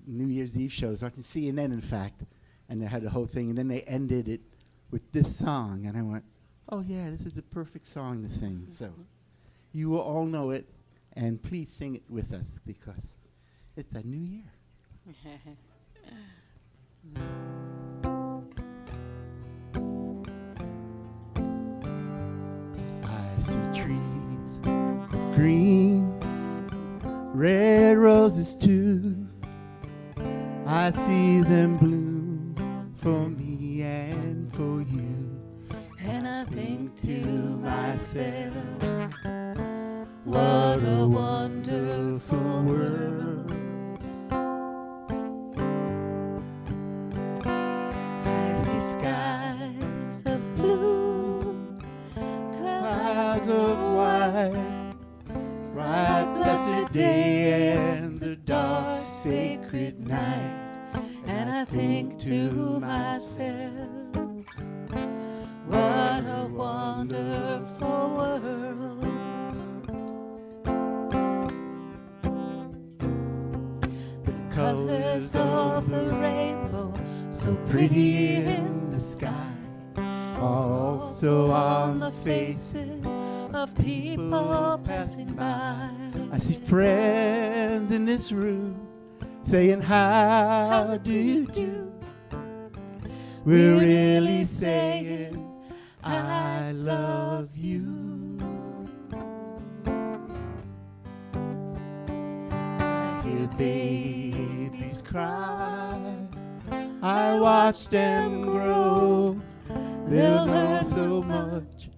New Year's Eve shows, watching CNN, in fact, and they had the whole thing. And then they ended it with this song. And I went, oh, yeah, this is the perfect song to sing. So you will all know it, and please sing it with us because it's a new year. I see trees of green, red roses too. I see them bloom for me and for you. And I think to myself, what a wonderful world. I see skies of blue, Clouds of white, bright blessed day and the dark sacred night. and I think to myself, what a wonderful world. The colors of the rainbow, so pretty in the sky, are also on the faces Of people passing by. I see friends in this room saying, how do you do? We're really saying, I love you. I hear babies cry, I watch them grow. They'll learn so much,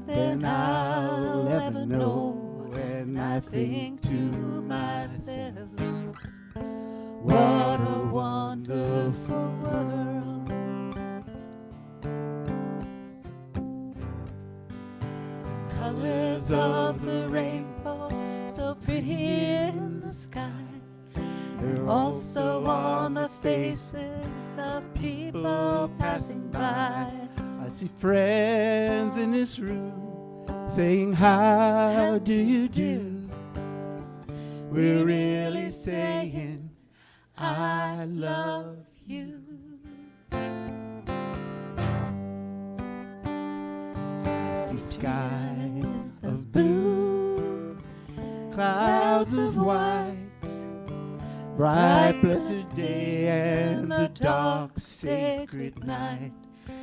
then I'll ever know. And I think to myself, what a wonderful world. Colors of the rainbow, so pretty in the sky, They're also on the faces of people passing by. I see friends in this room saying, how do you do? We're really saying, I love you. I see skies of blue, clouds of white, bright blessed day and the dark sacred night.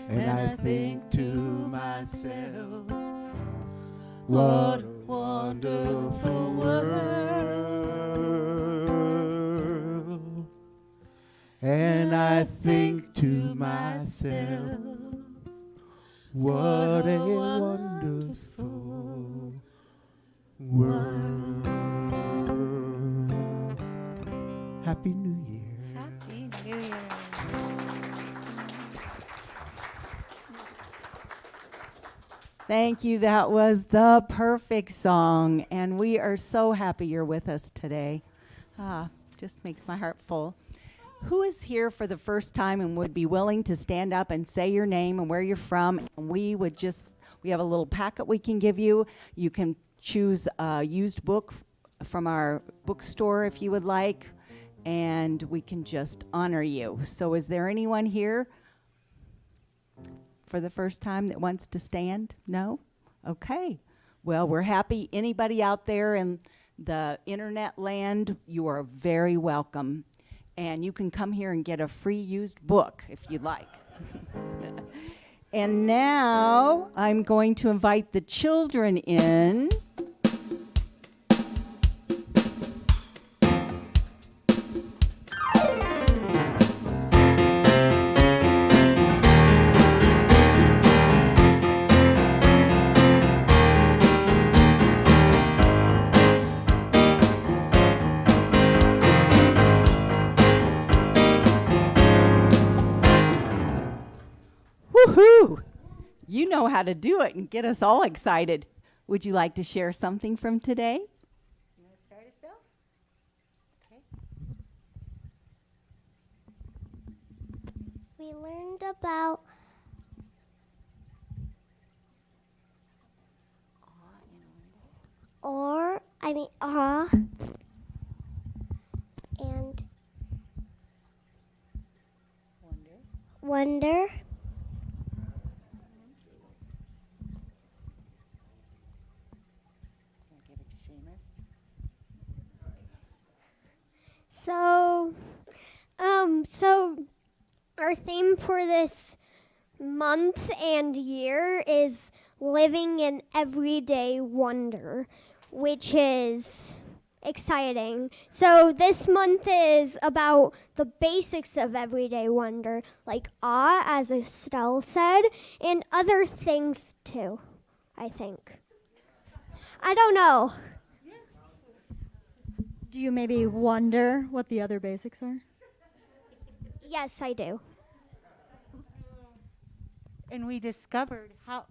And I think to myself, what a wonderful world. And I think to myself, What a wonderful world. Happy New Year. Happy New Year. Thank you. That was the perfect song, and we are so happy you're with us today. Just makes my heart full. Who is here for the first time and would be willing to stand up and say your name and where you're from? And we have a little packet we can give you. You can choose a used book from our bookstore if you would like, and we can just honor you. So is there anyone here for the first time that wants to stand? No? Okay. Well, we're happy. Anybody out there in the internet land, you are very welcome. And you can come here and get a free used book if you'd like. And now I'm going to invite the children in. Woohoo! You know how to do it and get us all excited. Would you like to share something from today? You want to start us, Bill? Okay. We learned about and wonder. Give it to Seamus. So our theme for this month and year is living in everyday wonder, which is exciting. So this month is about the basics of everyday wonder, like awe, as Estelle said, and other things too, I think. I don't know. Do you maybe wonder what the other basics are? Yes, I do. And we discovered how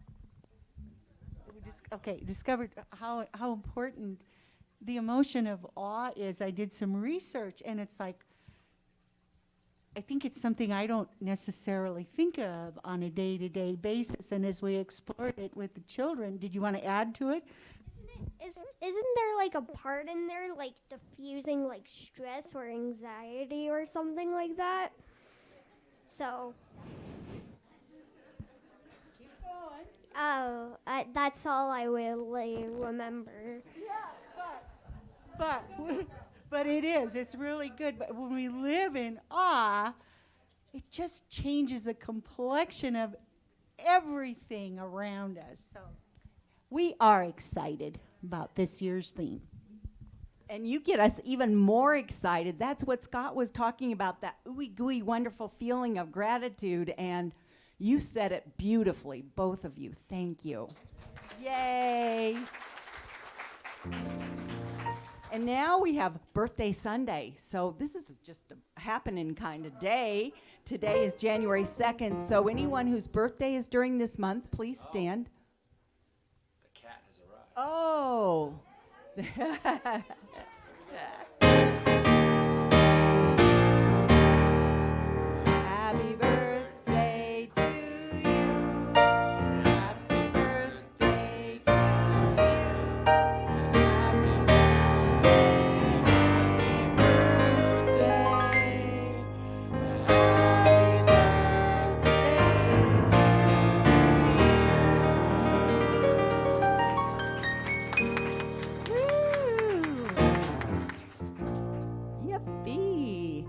important the emotion of awe is. I did some research, and it's like, I think it's something I don't necessarily think of on a day-to-day basis. And as we explored it with the children, did you want to add to it? Isn't there like a part in there like diffusing like stress or anxiety or something like that? So. Keep going. Oh, that's all I really remember. But it is. It's really good. But when we live in awe, it just changes the complexion of everything around us. So we are excited about this year's theme. And you get us even more excited. That's what Scott was talking about, that ooey gooey wonderful feeling of gratitude. And you said it beautifully, both of you. Thank you. Yay. And now we have Birthday Sunday. So this is just a happening kind of day. Today is January 2nd. So anyone whose birthday is during this month, please stand. The cat has arrived. Oh. Happy birthday to you. Happy birthday to you. Happy birthday. Yippee.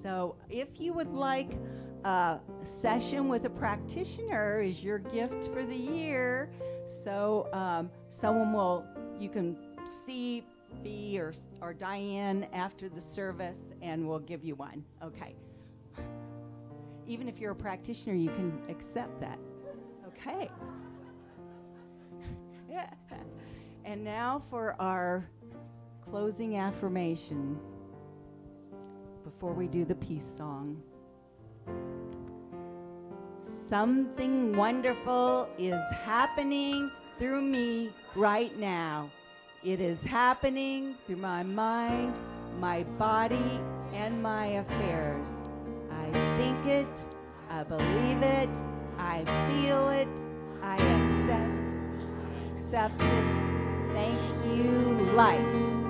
So if you would like a session with a practitioner is your gift for the year. So you can see B or Diane after the service, and we'll give you one. Okay. Even if you're a practitioner, you can accept that. Okay. Yeah. And now for our closing affirmation before we do the peace song. Something wonderful is happening through me right now. It is happening through my mind, my body, and my affairs. I think it, I believe it, I feel it, I accept it. Thank you, life.